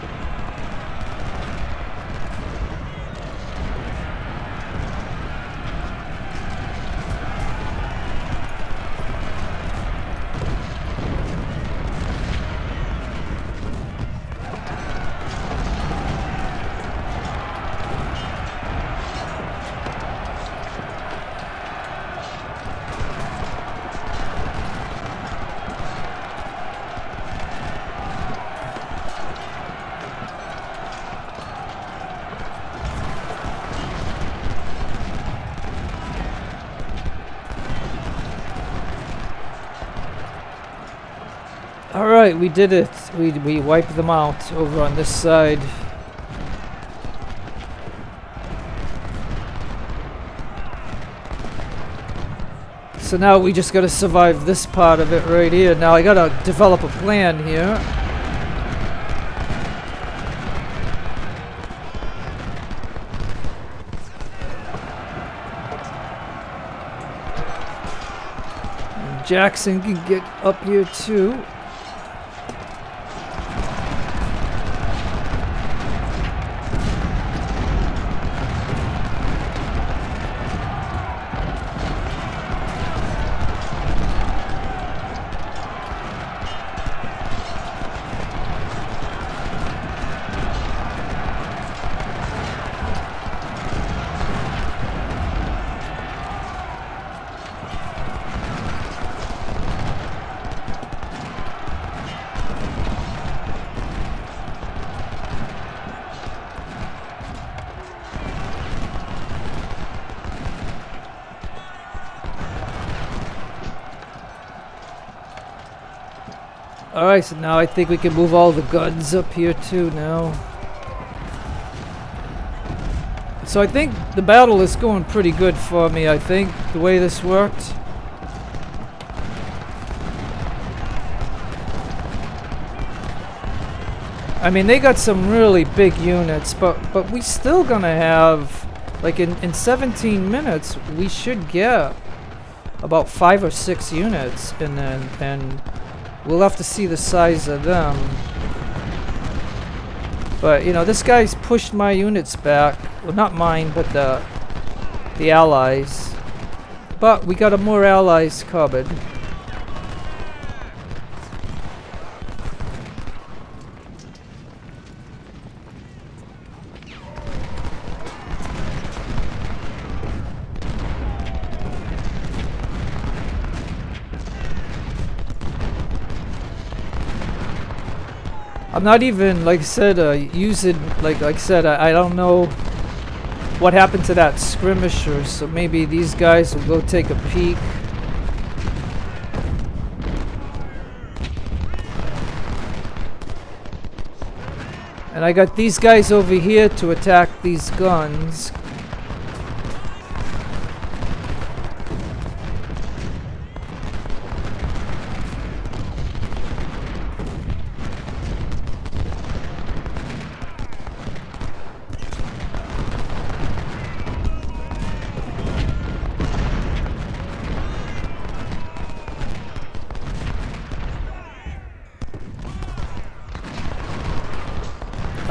Alright, we did it. We wiped them out over on this side. So now we just gotta survive this part of it right here. Now I gotta develop a plan here. And Jackson can get up here too. Alright, so now I think we can move all the guns up here too now. So I think the battle is going pretty good for me, I think, the way this worked. I mean, they got some really big units, but we still gonna have, like in 17 minutes, we should get about 5 or 6 units, and we'll have to see the size of them. But you know, this guy's pushed my units back. Well, not mine, but the allies. But we got a more allies covered. I'm not even, like I said, using, like I said, I don't know what happened to that skirmisher, so maybe these guys will go take a peek. And I got these guys over here to attack these guns.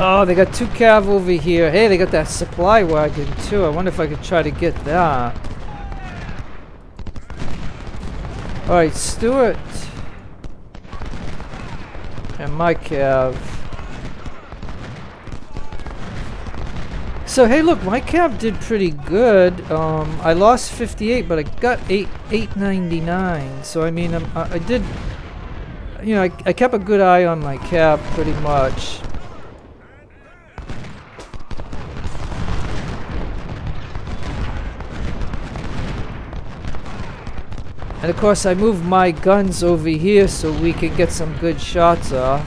Oh, they got 2 cav over here. Hey, they got that supply wagon too. I wonder if I could try to get that. Alright, Stuart. And my cav. So, hey, look, my cav did pretty good. I lost 58, but I got 899. So, I mean, I did... You know, I kept a good eye on my cav pretty much. And of course I moved my guns over here so we can get some good shots off.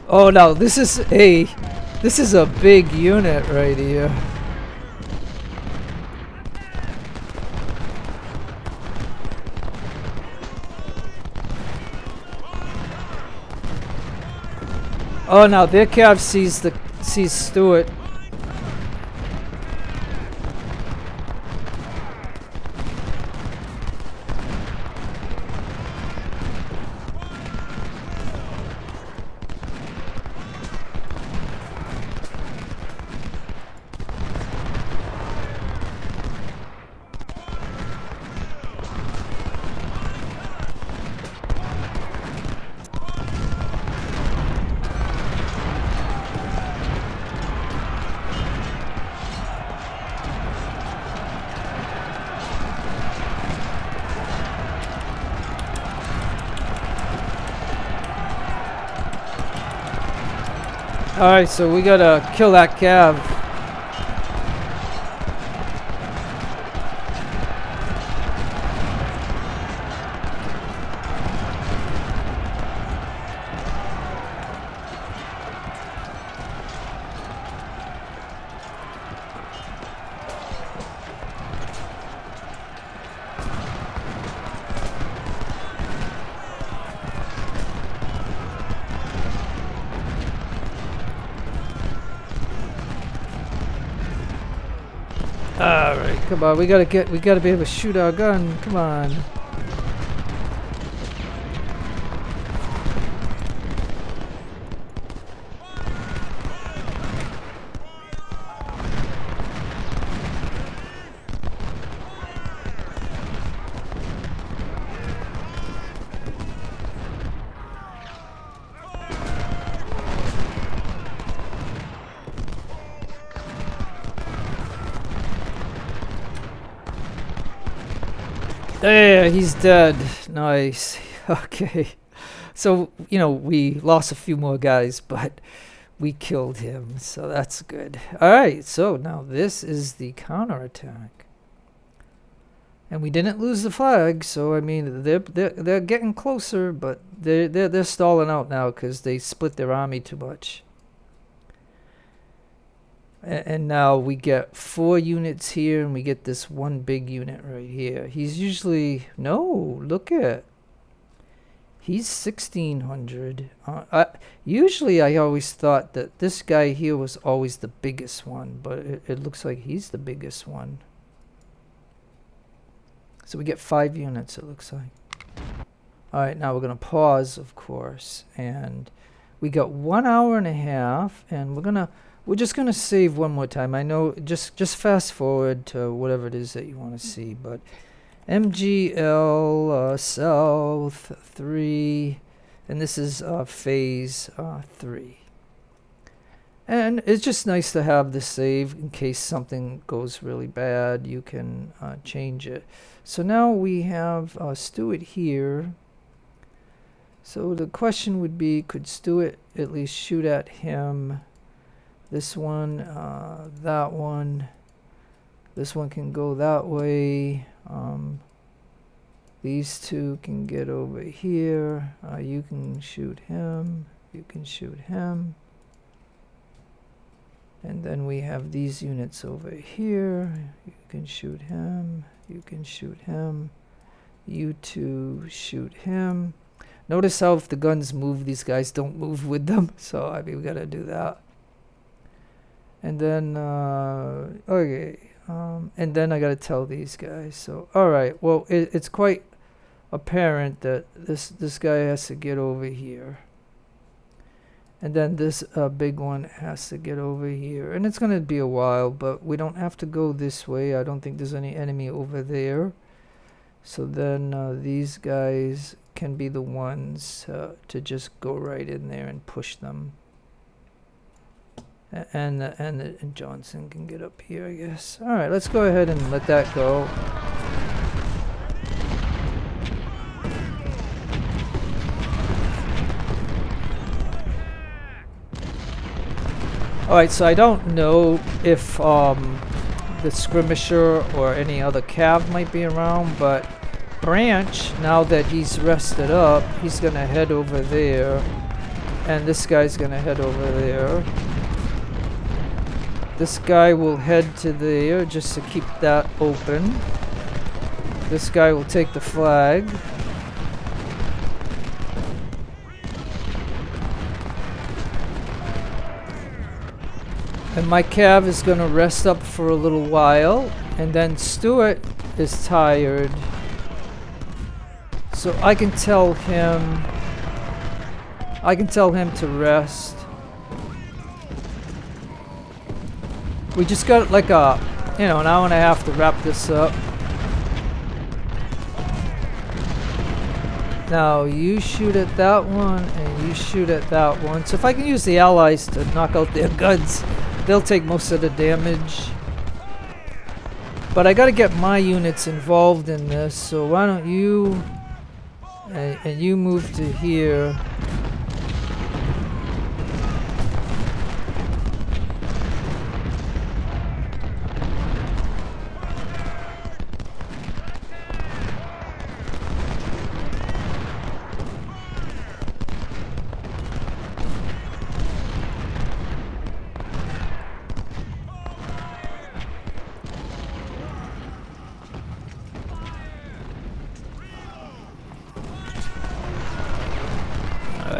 Oh no, this is a big unit right here. Oh, now their cav sees Stuart. Alright, so we gotta kill that cav. Alright, come on, we gotta be able to shoot our gun, come on. There, he's dead. Nice. Okay. So, you know, we lost a few more guys, but we killed him. So that's good. Alright, so now this is the counterattack. And we didn't lose the flag, so I mean they're getting closer, but they're stalling out now because they split their army too much. And now we get 4 units here, and we get this one big unit right here. He's usually look at. He's 1,600. Usually I always thought that this guy here was always the biggest one, but it looks like he's the biggest one. So we get 5 units, it looks like. Alright, now we're going to pause, of course. And we got 1 hour and a half, and we're just going to save one more time. I know, just fast forward to whatever it is that you want to see, but MGL South 3, and this is phase 3. And it's just nice to have the save in case something goes really bad. You can change it. So now we have Stewart here. So the question would be, could Stewart at least shoot at him? This one, that one. This one can go that way. These two can get over here. You can shoot him. You can shoot him. And then we have these units over here. You can shoot him. You can shoot him. You two shoot him. Notice how if the guns move, these guys don't move with them. So, I mean, we gotta do that. And then, okay. And then I gotta tell these guys. So, alright. Well, it's quite apparent that this guy has to get over here. And then this big one has to get over here. And it's going to be a while, but we don't have to go this way. I don't think there's any enemy over there. So then these guys can be the ones to just go right in there and push them. And Johnson can get up here, I guess. All right, let's go ahead and let that go. Alright, so I don't know if the skirmisher or any other cav might be around, but Branch, now that he's rested up, he's going to head over there, and this guy's going to head over there. This guy will head to there just to keep that open. This guy will take the flag. And my cav is going to rest up for a little while. And then Stewart is tired. So I can tell him to rest. We just got like an hour and a half to wrap this up. Now you shoot at that one and you shoot at that one. So if I can use the allies to knock out their guns, they'll take most of the damage. But I gotta get my units involved in this, so why don't you and you move to here.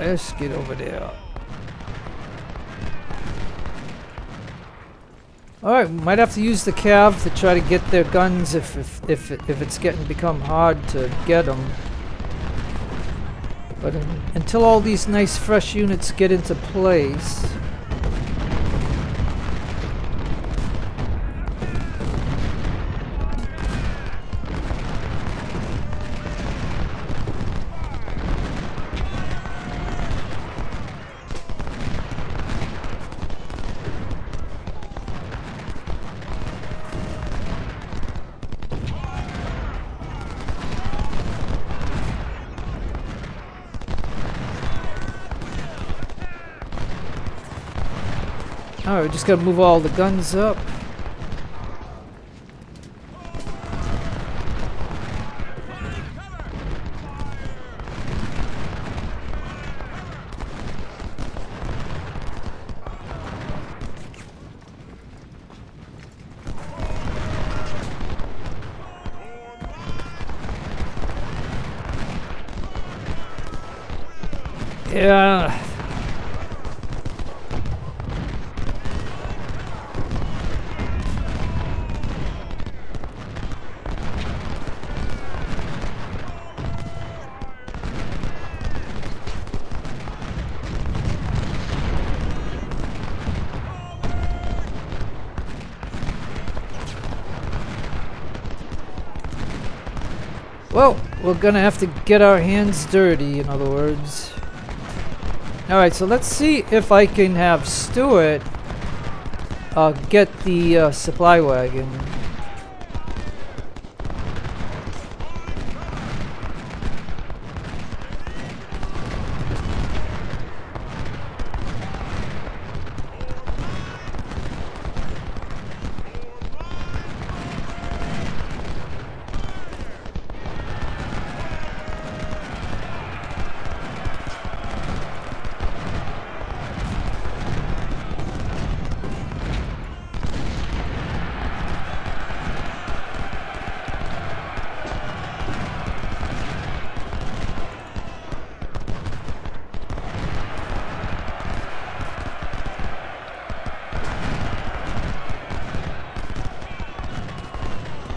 Let's get over there. Alright, might have to use the cav to try to get their guns if it's become hard to get them. But until all these nice fresh units get into place. Alright, we just gotta move all the guns up. Yeah. Well, we're gonna have to get our hands dirty, in other words. Alright, so let's see if I can have Stuart get the supply wagon.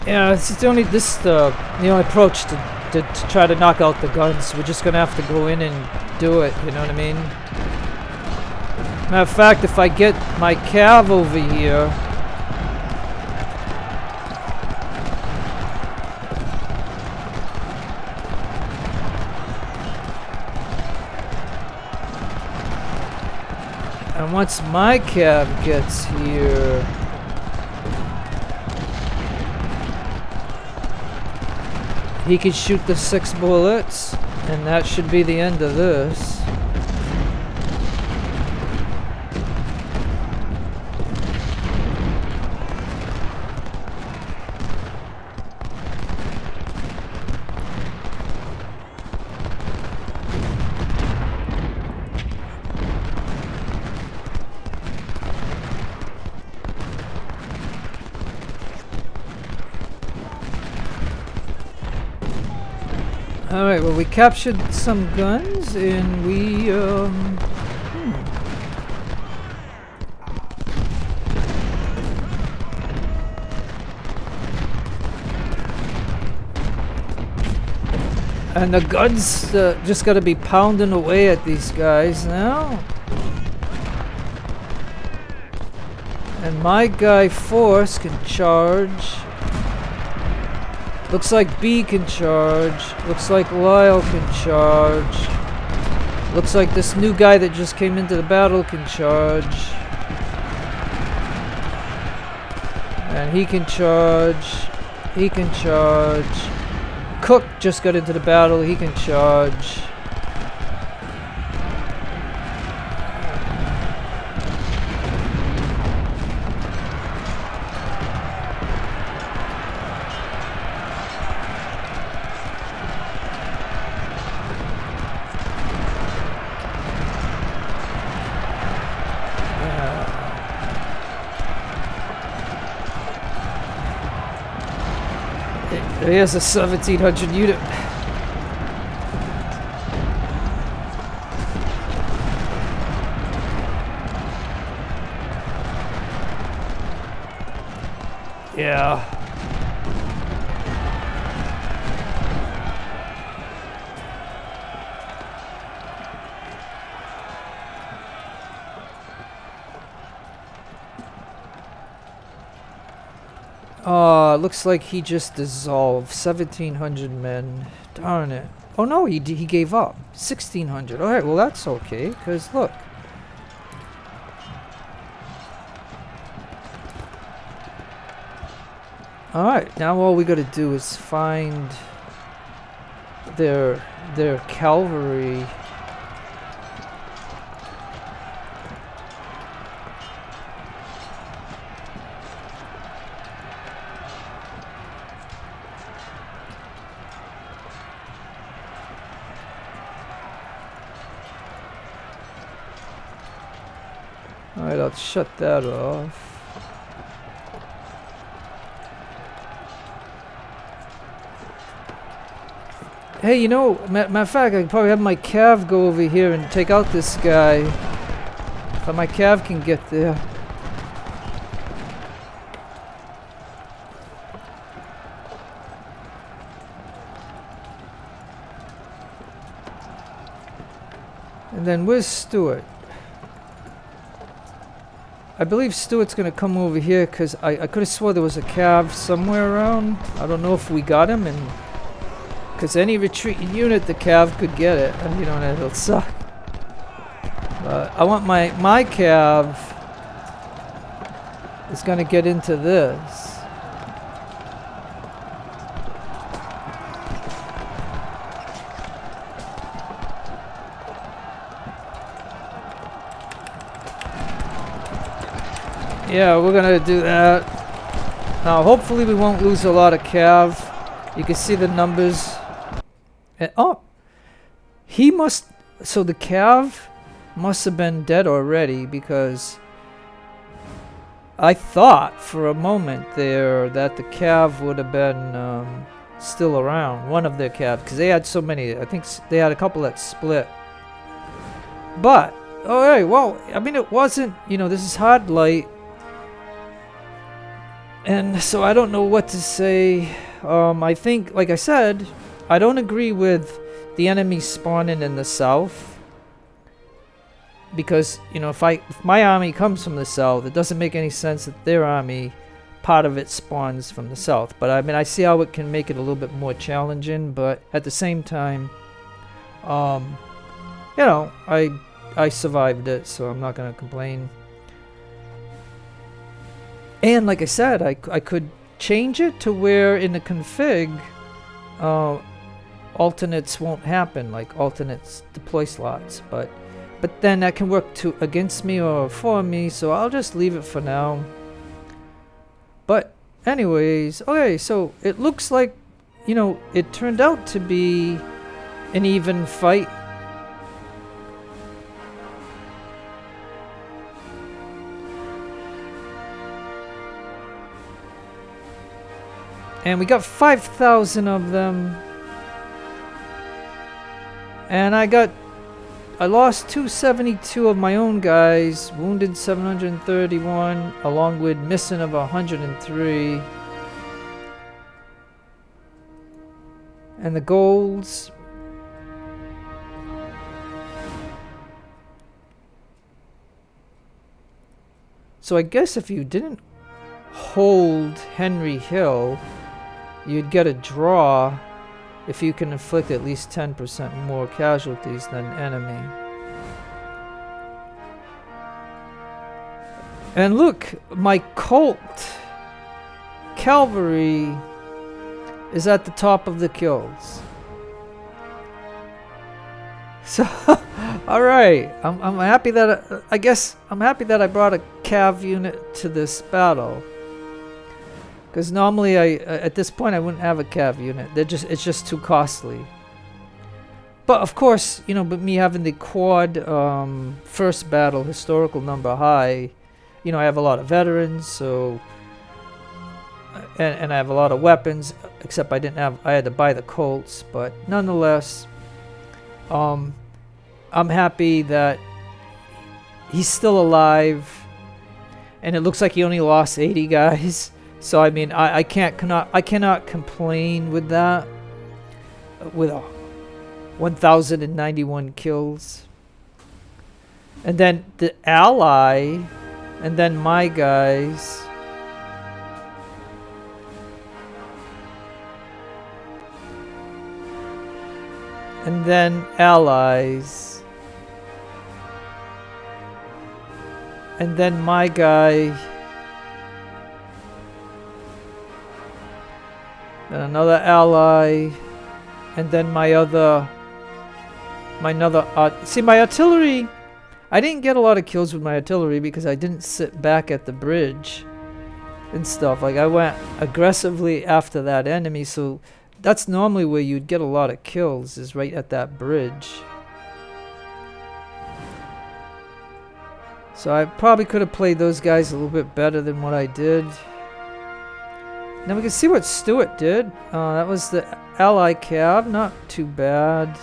Yeah, it's the only approach to try to knock out the guns. We're just gonna have to go in and do it, you know what I mean? Matter of fact, if I get my cav over here, and once my cav gets here, he can shoot the 6 bullets, and that should be the end of this. Alright, well, we captured some guns, and we, And the guns just gotta be pounding away at these guys now. And my guy Force can charge. Looks like B can charge. Looks like Lyle can charge. Looks like this new guy that just came into the battle can charge. And he can charge. He can charge. Cook just got into the battle. He can charge. There's a 1700 unit. Yeah. Looks like he just dissolved 1,700 men. Darn it. Oh no, he gave up. 1,600. Alright, well that's okay, because look. Alright, now all we gotta do is find their cavalry. Alright, I'll shut that off. Hey, you know, matter of fact, I could probably have my Cav go over here and take out this guy. But my Cav can get there. And then where's Stuart? I believe Stuart's gonna come over here because I could have swore there was a Cav somewhere around. I don't know if we got him, and because any retreating unit, the Cav could get it. And, you know, it'll suck. But I want my Cav is gonna get into this. Yeah, we're gonna do that. Now, hopefully we won't lose a lot of Cav. You can see the numbers. And, oh! He must... So the Cav must have been dead already, because I thought for a moment there that the Cav would have been still around. One of their Cav, because they had so many. I think they had a couple that split. But, alright, well, I mean, it wasn't... You know, this is hard light. And so I don't know what to say. I think, like I said, I don't agree with the enemy spawning in the south. Because, you know, if my army comes from the south, it doesn't make any sense that their army, part of it spawns from the south. But I mean, I see how it can make it a little bit more challenging. But at the same time, you know, I survived it, so I'm not going to complain. And like I said, I could change it to where in the config, alternates won't happen, like alternates deploy slots. But then that can work against me or for me, so I'll just leave it for now. But anyways, okay, so it looks like, you know, it turned out to be an even fight. And we got 5,000 of them. And I lost 272 of my own guys, wounded 731, along with missing of 103. And the golds. So I guess if you didn't hold Henry Hill, you'd get a draw if you can inflict at least 10% more casualties than enemy. And look, my Colt cavalry is at the top of the kills. So, alright, I'm happy that, I guess, I'm happy that I brought a Cav unit to this battle. Because normally, at this point, I wouldn't have a Cav unit. It's just too costly. But of course, you know, but me having the quad first battle historical number high, you know, I have a lot of veterans, so and I have a lot of weapons. Except I had to buy the Colts, but nonetheless, I'm happy that he's still alive, and it looks like he only lost 80 guys. So I mean, I cannot complain with that. With 1,091 kills, and then the ally, and then my guys. And then allies. And then my guy. Then another ally, and then my another. See, my artillery. I didn't get a lot of kills with my artillery because I didn't sit back at the bridge and stuff. Like, I went aggressively after that enemy, so that's normally where you'd get a lot of kills, is right at that bridge. So I probably could have played those guys a little bit better than what I did. Now we can see what Stuart did. That was the ally cab, not too bad.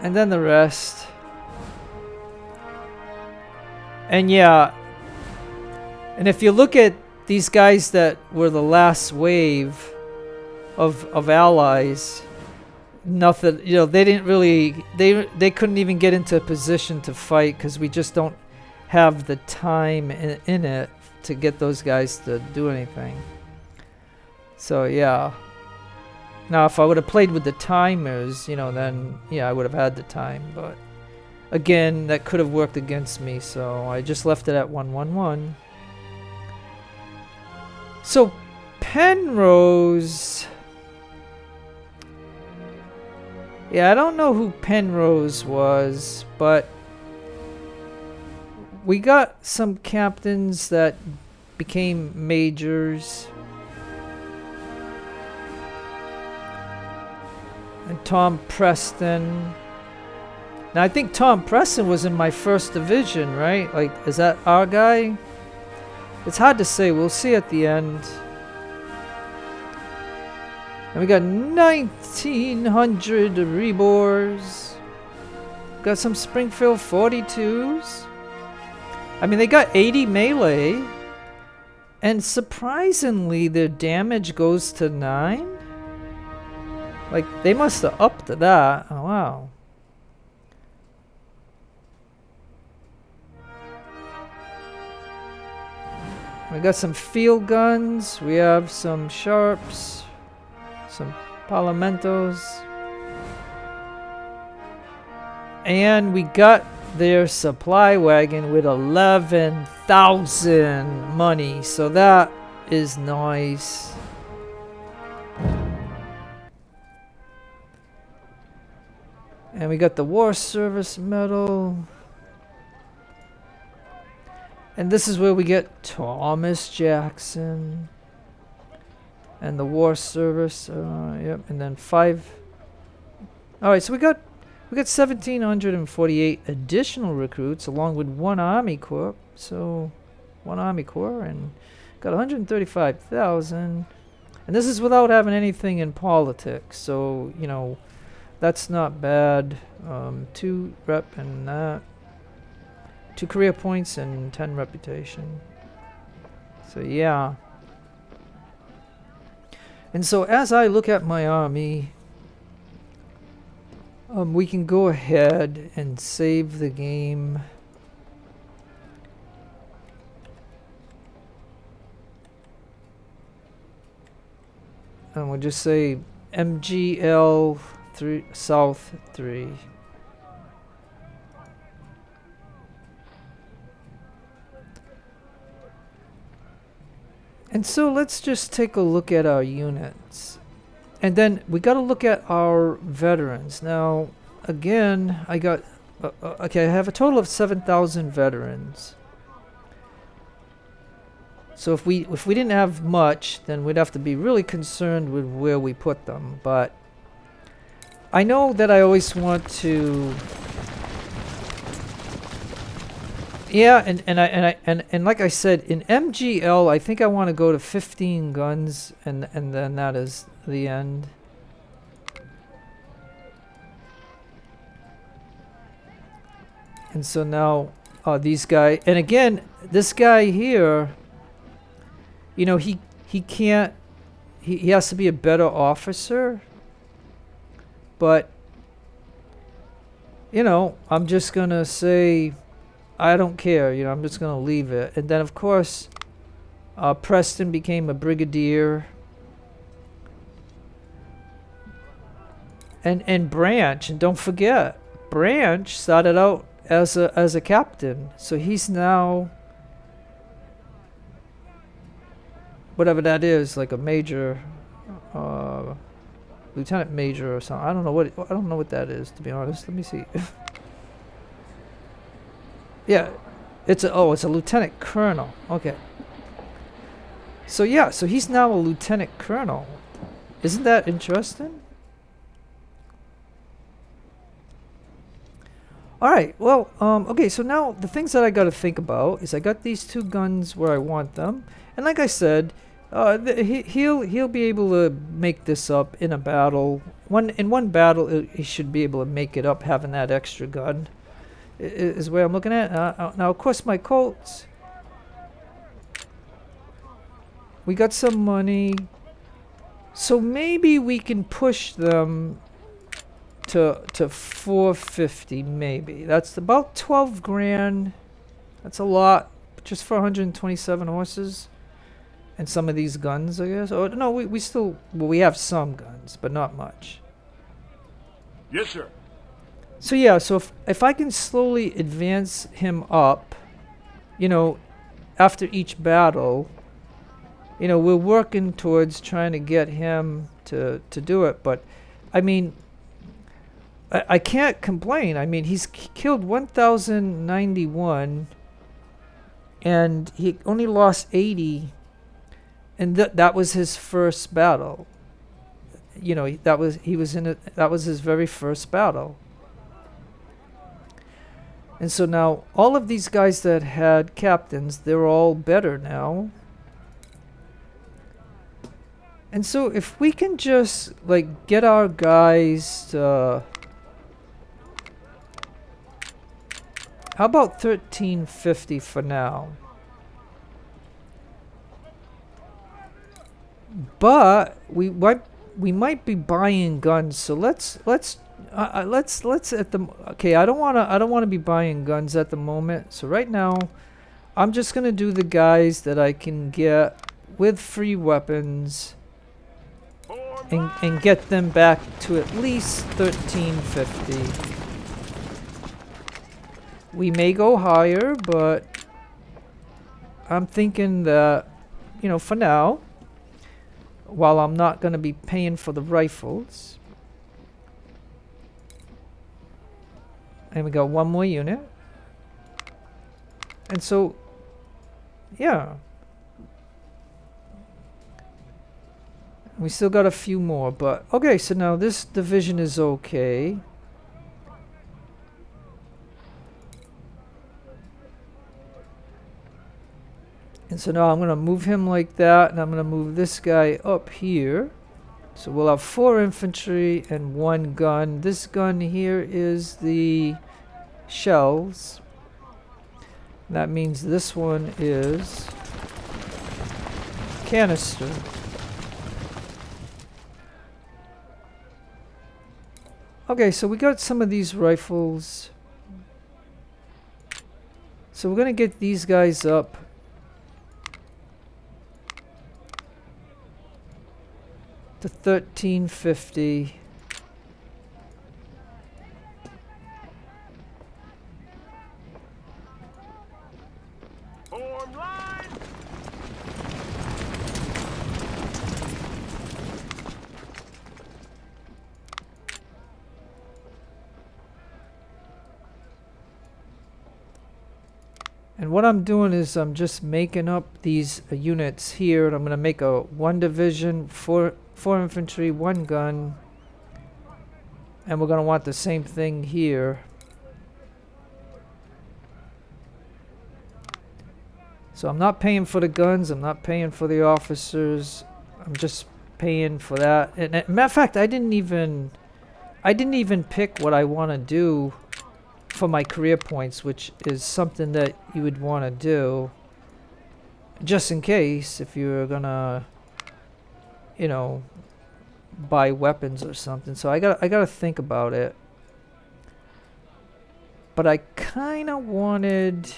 And then the rest. And yeah, and if you look at these guys that were the last wave of allies, nothing, you know, they didn't really, they couldn't even get into a position to fight because we just don't have the time in it to get those guys to do anything. So yeah. Now if I would have played with the timers, you know, then yeah, I would have had the time, but again, that could have worked against me, so I just left it at 1-1-1. So Penrose, yeah, I don't know who Penrose was, but we got some captains that became majors. And Tom Preston. Now I think Tom Preston was in my first division, right? Like, is that our guy? It's hard to say. We'll see at the end. And we got 1900 rebores. Got some Springfield 42s. I mean, they got 80 melee. And surprisingly, their damage goes to 9. Like, they must have upped to that. Oh, wow. We got some field guns. We have some sharps. Some Parlamentos. And we got their supply wagon with 11,000 money. So that is nice. And we got the War Service Medal. And this is where we get Thomas Jackson. And the War Service. Yep. And then 5. Alright, so we got 1,748 additional recruits along with 1 Army Corps. So 1 Army Corps and got 135,000. And this is without having anything in politics. So, you know, that's not bad. 2 rep and that. 2 career points and 10 reputation. So yeah. And so as I look at my army, we can go ahead and save the game. And we'll just say MGL 3 South 3. And so let's just take a look at our units. And then we got to look at our veterans. Now, again, I got okay, I have a total of 7,000 veterans. So if we didn't have much, then we'd have to be really concerned with where we put them, but I know that I always want to. Yeah, and like I said, in MGL, I think I want to go to 15 guns, and then that is the end. And so now, these guys, and again, this guy here, you know, he can't, he has to be a better officer, but, you know, I'm just gonna say, I don't care, you know, I'm just going to leave it. And then, of course, Preston became a brigadier. And Branch, and don't forget, Branch started out as a captain. So he's now, whatever that is, like a major, lieutenant major or something. I don't know what that is, to be honest. Let me see. Yeah, it's a lieutenant colonel. Okay. So yeah, so he's now a lieutenant colonel. Isn't that interesting? All right. Well, okay. So now the things that I got to think about is I got these two guns where I want them, and like I said, he'll be able to make this up in a battle. In one battle, he should be able to make it up having that extra gun. Is where I'm looking at. Now, of course, my Colts. We got some money, so maybe we can push them to 450. Maybe that's about 12 grand. That's a lot, just for 127 horses, and some of these guns, I guess. Oh no, we still we have some guns, but not much. Yes, sir. So yeah, so if I can slowly advance him up, after each battle, we're working towards trying to get him to do it. But I mean, I can't complain. I mean, he's killed 1,091, and he only lost 80, and that was his first battle. That was his very first battle. And so now all of these guys that had captains, they're all better now. And so if we can just get our guys to, how about 1350 for now? But we might be buying guns, so let's at the okay. I don't wanna be buying guns at the moment. So right now, I'm just gonna do the guys that I can get with free weapons, and get them back to at least 1350. We may go higher, but I'm thinking that for now, while I'm not gonna be paying for the rifles. And we got one more unit. And so, yeah. We still got a few more, but okay, so now this division is okay. And so now I'm going to move him like that, and I'm going to move this guy up here. So we'll have 4 infantry and 1 gun. This gun here is the shells. That means this one is canister. Okay, so we got some of these rifles. So we're going to get these guys up to 1350. Form line. And what I'm doing is I'm just making up these units here, and I'm going to make a 1 division, 4 infantry, 1 gun, and we're going to want the same thing here. So I'm not paying for the guns, I'm not paying for the officers, I'm just paying for that. And matter of fact, I didn't even pick what I want to do for my career points, which is something that you would want to do just in case if you're gonna buy weapons or something. So I gotta think about it. But I kind of wanted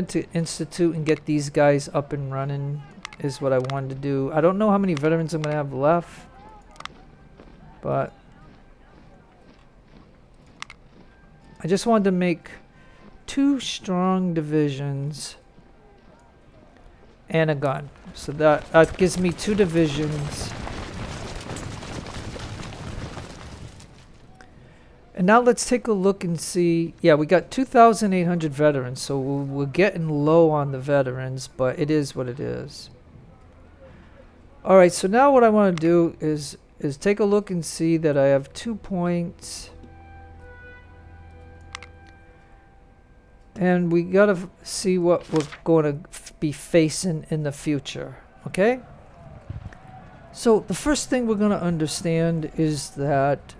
to institute and get these guys up and running is what I wanted to do. I don't know how many veterans I'm going to have left, but I just wanted to make 2 strong divisions and a gun. So that gives me 2 divisions. And now let's take a look and see. Yeah, we got 2,800 veterans, so we're getting low on the veterans, but it is what it is. All right, so now what I want to do is take a look and see that I have 2 points. And we got to see what we're going to be facing in the future, okay? So the first thing we're going to understand is that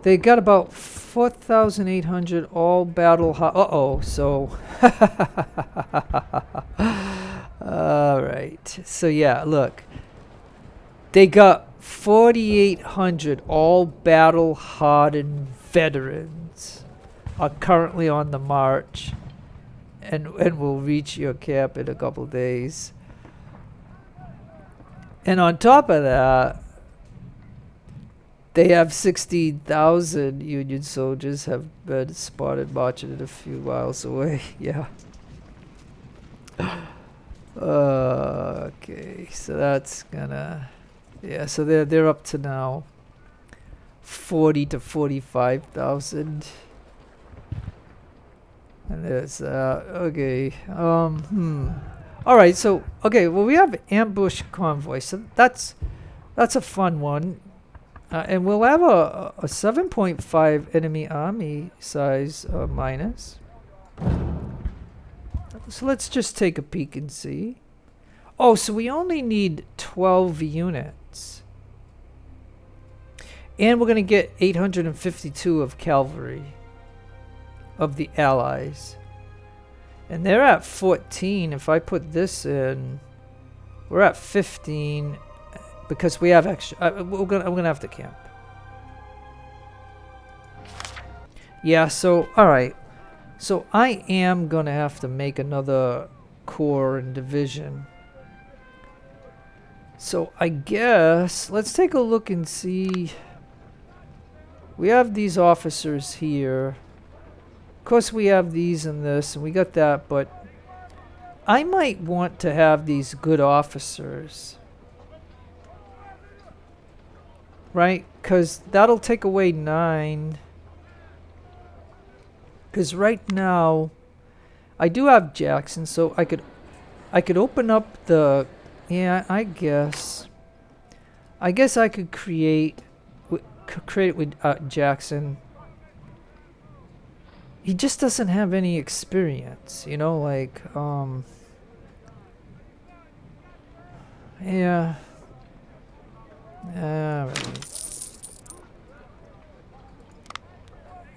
they got about 4,800 all battle uh-oh, so all right. So yeah, look. They got 4,800 all battle hardened veterans are currently on the march and will reach your camp in a couple days. And on top of that, they have 16,000 Union soldiers have been spotted marching a few miles away. Yeah. Okay, so that's gonna... Yeah, so they're up to now 40 to 45,000. And there's okay. All right, so okay, well we have ambush convoy. So that's a fun one. And we'll have a 7.5 enemy army size minus. So let's just take a peek and see. Oh, so we only need 12 units. And we're going to get 852 of cavalry of the Allies. And they're at 14. If I put this in, we're at 15 because we have extra. I'm going to have to camp. Yeah, so, all right. So I am going to have to make another corps and division. So I guess let's take a look and see. We have these officers here. Of course we have these and this and we got that, but I might want to have these good officers. Right? Because that'll take away 9. Because right now I do have Jackson, so I could open up the... Yeah, I guess I could create it with Jackson. He just doesn't have any experience, you know, like yeah. Alright.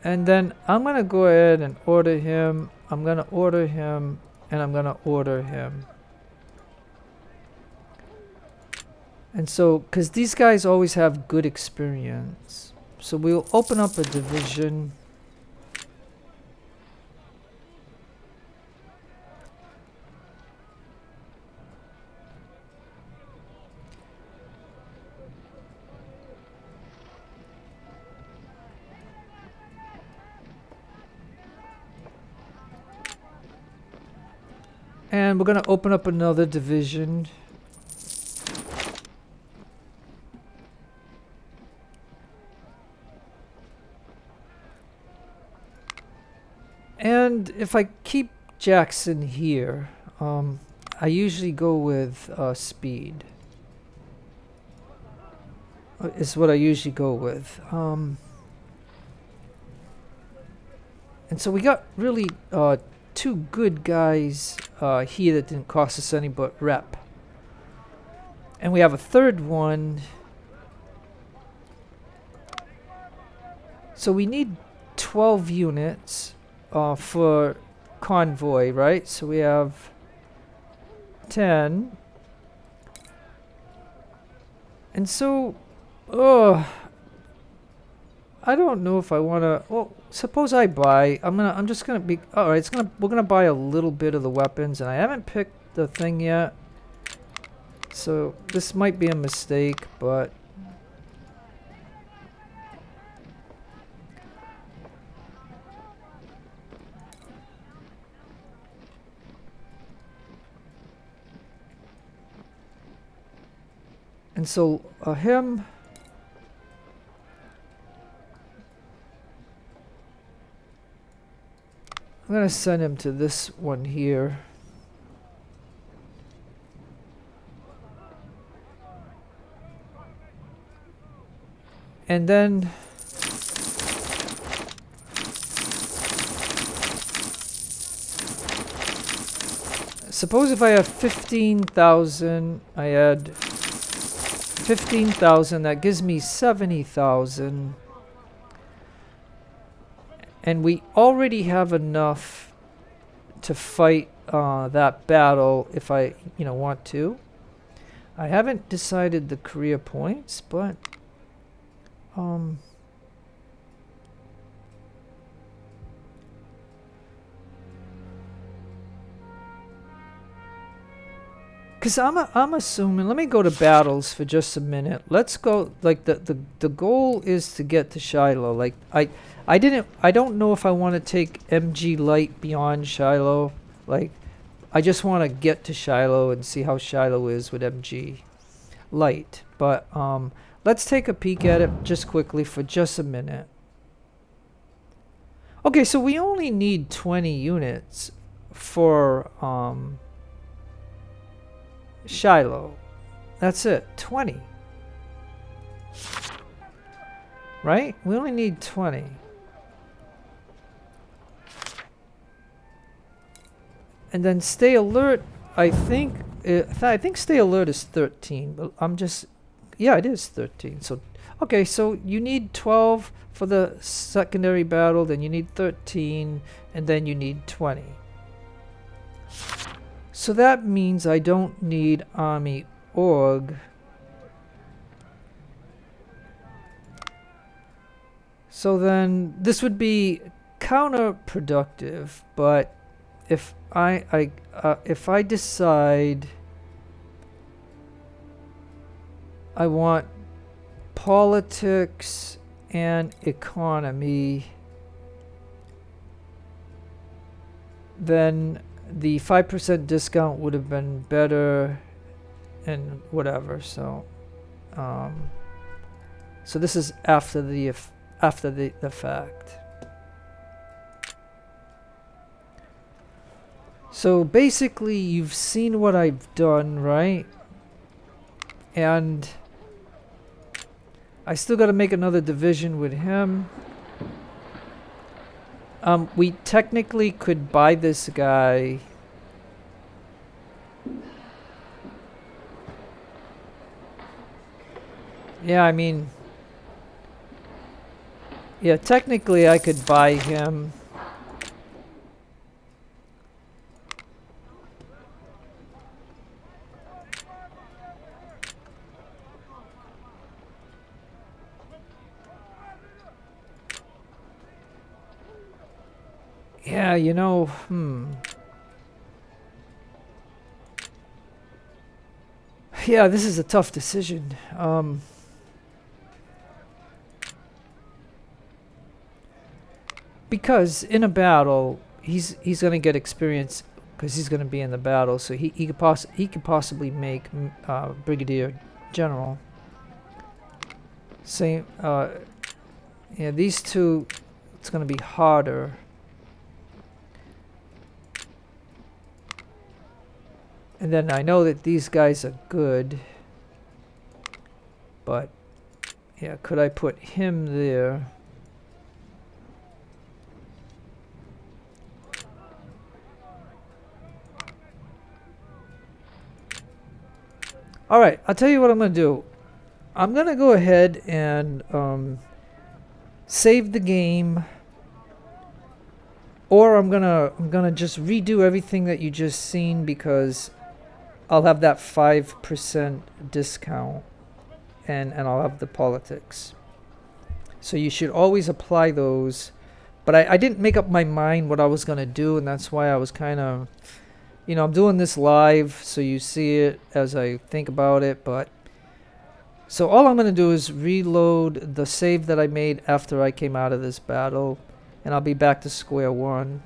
And then I'm gonna go ahead and order him. I'm gonna order him and I'm gonna order him. And so, because these guys always have good experience. So we'll open up a division. And we're going to open up another division. And if I keep Jackson here, I usually go with speed. Is what I usually go with. And so we got really 2 good guys here that didn't cost us any but rep. And we have a third one. So we need 12 units. For convoy, right? So we have 10. And so, I don't know if I want to. Well, suppose I buy. I'm just gonna be. All right, we're gonna buy a little bit of the weapons, and I haven't picked the thing yet. So this might be a mistake, but. And so him. I'm gonna send him to this one here. And then suppose if I have 15,000, I add 15,000, that gives me 70,000. And we already have enough to fight that battle if I, want to. I haven't decided the career points, but because I'm assuming, let me go to battles for just a minute. Let's go, like, the goal is to get to Shiloh. Like, I don't know if I want to take MG Light beyond Shiloh. Like, I just want to get to Shiloh and see how Shiloh is with MG Light. But let's take a peek at it just quickly for just a minute. Okay, so we only need 20 units for Shiloh. That's it, 20. Right? We only need 20. And then stay alert, I think stay alert is 13, but I'm just, yeah, it is 13. So, okay, so you need 12 for the secondary battle, then you need 13, and then you need 20. So that means I don't need Army Org. So then this would be counterproductive, but if I decide I want politics and economy, then the 5% discount would have been better and whatever. So so this is after the fact. So basically you've seen what I've done, right? And I still got to make another division with him. We technically could buy this guy. Yeah, I mean, yeah, technically I could buy him. Yeah, yeah, this is a tough decision. Because in a battle, he's gonna get experience because he's gonna be in the battle. So he could possibly make Brigadier General. Same. Yeah, these two, it's gonna be harder. And then I know that these guys are good, but yeah, could I put him there? Alright, I'll tell you what I'm going to do. I'm going to go ahead and save the game, or I'm gonna just redo everything that you just seen because I'll have that 5% discount and I'll have the politics. So you should always apply those. But I didn't make up my mind what I was going to do, and that's why I was kind of, I'm doing this live so you see it as I think about it. But so all I'm going to do is reload the save that I made after I came out of this battle, and I'll be back to square one.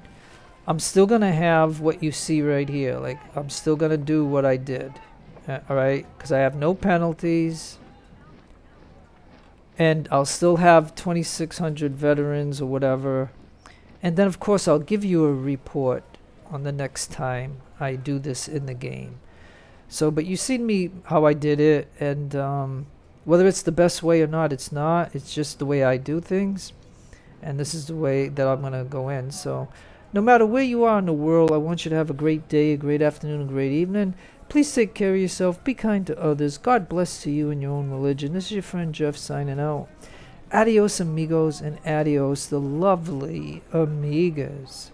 I'm still going to have what you see right here. Like, I'm still going to do what I did. Alright? Because I have no penalties. And I'll still have 2,600 veterans or whatever. And then, of course, I'll give you a report on the next time I do this in the game. So, but you've seen me how I did it, and whether it's the best way or not, it's not. It's just the way I do things, and this is the way that I'm going to go in. So, no matter where you are in the world, I want you to have a great day, a great afternoon, a great evening. Please take care of yourself. Be kind to others. God bless to you in your own religion. This is your friend Jeff signing out. Adios, amigos, and adios, the lovely amigas.